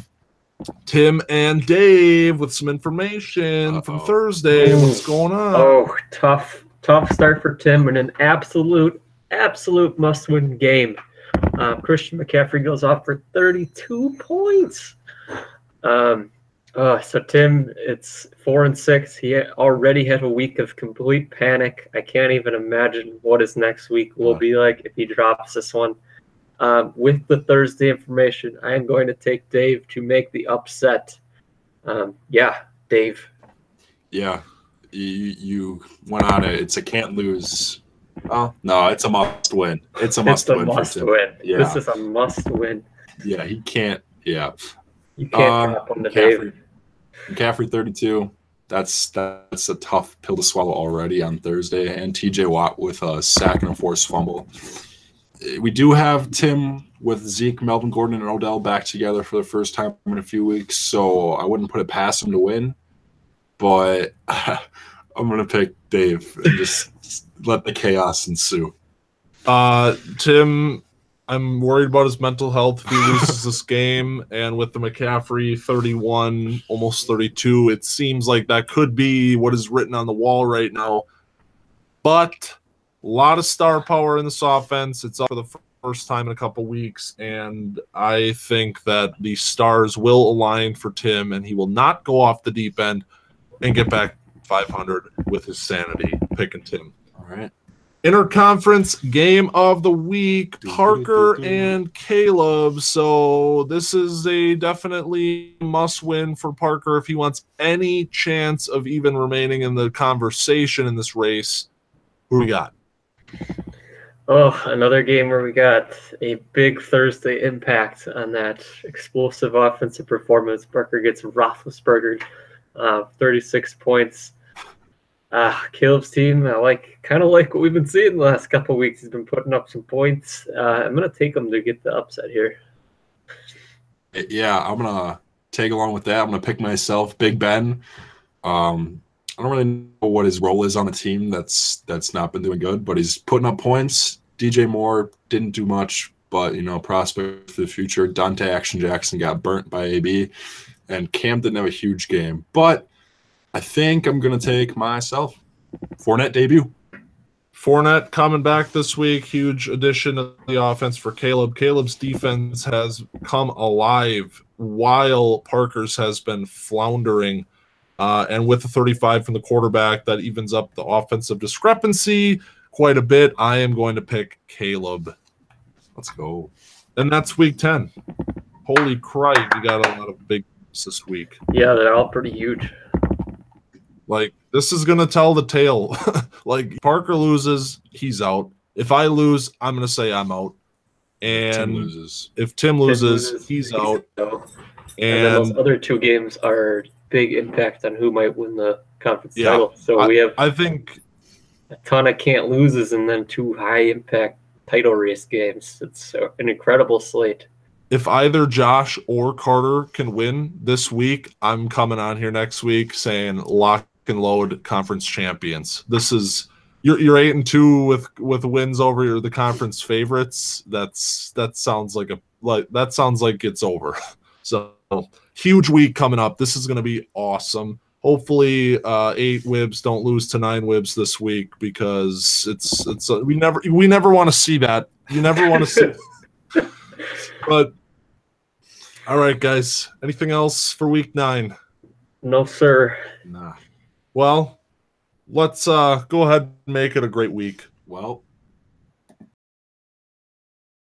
Speaker 2: Tim and Dave with some information from Thursday. What's going on?
Speaker 3: Oh, tough start for Tim and an absolute must-win game. Christian McCaffrey goes off for 32 points. So Tim, it's 4-6. He already had a week of complete panic. I can't even imagine what his next week will be like if he drops this one. With the Thursday information, I am going to take Dave to make the upset. Dave.
Speaker 1: Yeah, you went on it. It's a can't lose. Oh no, it's a must win. It's a must win for Tim. Yeah.
Speaker 3: This is a must win.
Speaker 1: Yeah, he can't. Yeah,
Speaker 3: you can't drop him to Dave.
Speaker 1: McCaffrey 32. That's a tough pill to swallow already on Thursday. And TJ Watt with a sack and a forced fumble. We do have Tim with Zeke, Melvin Gordon, and Odell back together for the first time in a few weeks, so I wouldn't put it past him to win. But I'm going to pick Dave and just let the chaos ensue.
Speaker 2: Tim, I'm worried about his mental health if he loses this game. And with the McCaffrey 31, almost 32, it seems like that could be what is written on the wall right now. But a lot of star power in this offense. It's up for the first time in a couple weeks, and I think that the stars will align for Tim, and he will not go off the deep end and get back 500 with his sanity. Picking Tim.
Speaker 1: All right.
Speaker 2: Interconference game of the week, Parker and Caleb. So this is a definitely must-win for Parker if he wants any chance of even remaining in the conversation in this race. Who we got?
Speaker 3: Oh, another game where we got a big Thursday impact on that explosive offensive performance. Parker gets Roethlisberger, 36 points. Caleb's team, I kind of like what we've been seeing the last couple of weeks. He's been putting up some points. I'm going to take him to get the upset here.
Speaker 1: Yeah, I'm going to tag along with that. I'm going to pick myself, Big Ben. I don't really know what his role is on the team. That's not been doing good, but he's putting up points. DJ Moore didn't do much, but prospect for the future. Dante Action Jackson got burnt by AB, and Cam didn't have a huge game. But I think I'm gonna take myself. Fournette debut.
Speaker 2: Fournette coming back this week. Huge addition to the offense for Caleb. Caleb's defense has come alive while Parker's has been floundering. And with the 35 from the quarterback, that evens up the offensive discrepancy quite a bit. I am going to pick Caleb.
Speaker 1: Let's go.
Speaker 2: And that's week 10. Holy crap, we got a lot of big games this week.
Speaker 3: Yeah, they're all pretty huge.
Speaker 2: This is going to tell the tale. Parker loses, he's out. If I lose, I'm going to say I'm out. And if Tim loses, he's out.
Speaker 3: And then those other 2 games are big impact on who might win the conference title. So we have,
Speaker 2: I think,
Speaker 3: a ton of can't loses and then 2 high impact title race games. It's an incredible slate.
Speaker 2: If either Josh or Carter can win this week, I'm coming on here next week saying lock and load conference champions. This is you're 8-2 with wins over the conference favorites. That sounds like it's over. So huge week coming up. This is going to be awesome. Hopefully 8 Wibs don't lose to 9 Wibs this week, because we never want to see that. You never want to see it. But all right, guys. Anything else for week 9?
Speaker 3: No, sir.
Speaker 1: Nah.
Speaker 2: Well, let's go ahead and make it a great week.
Speaker 1: Well,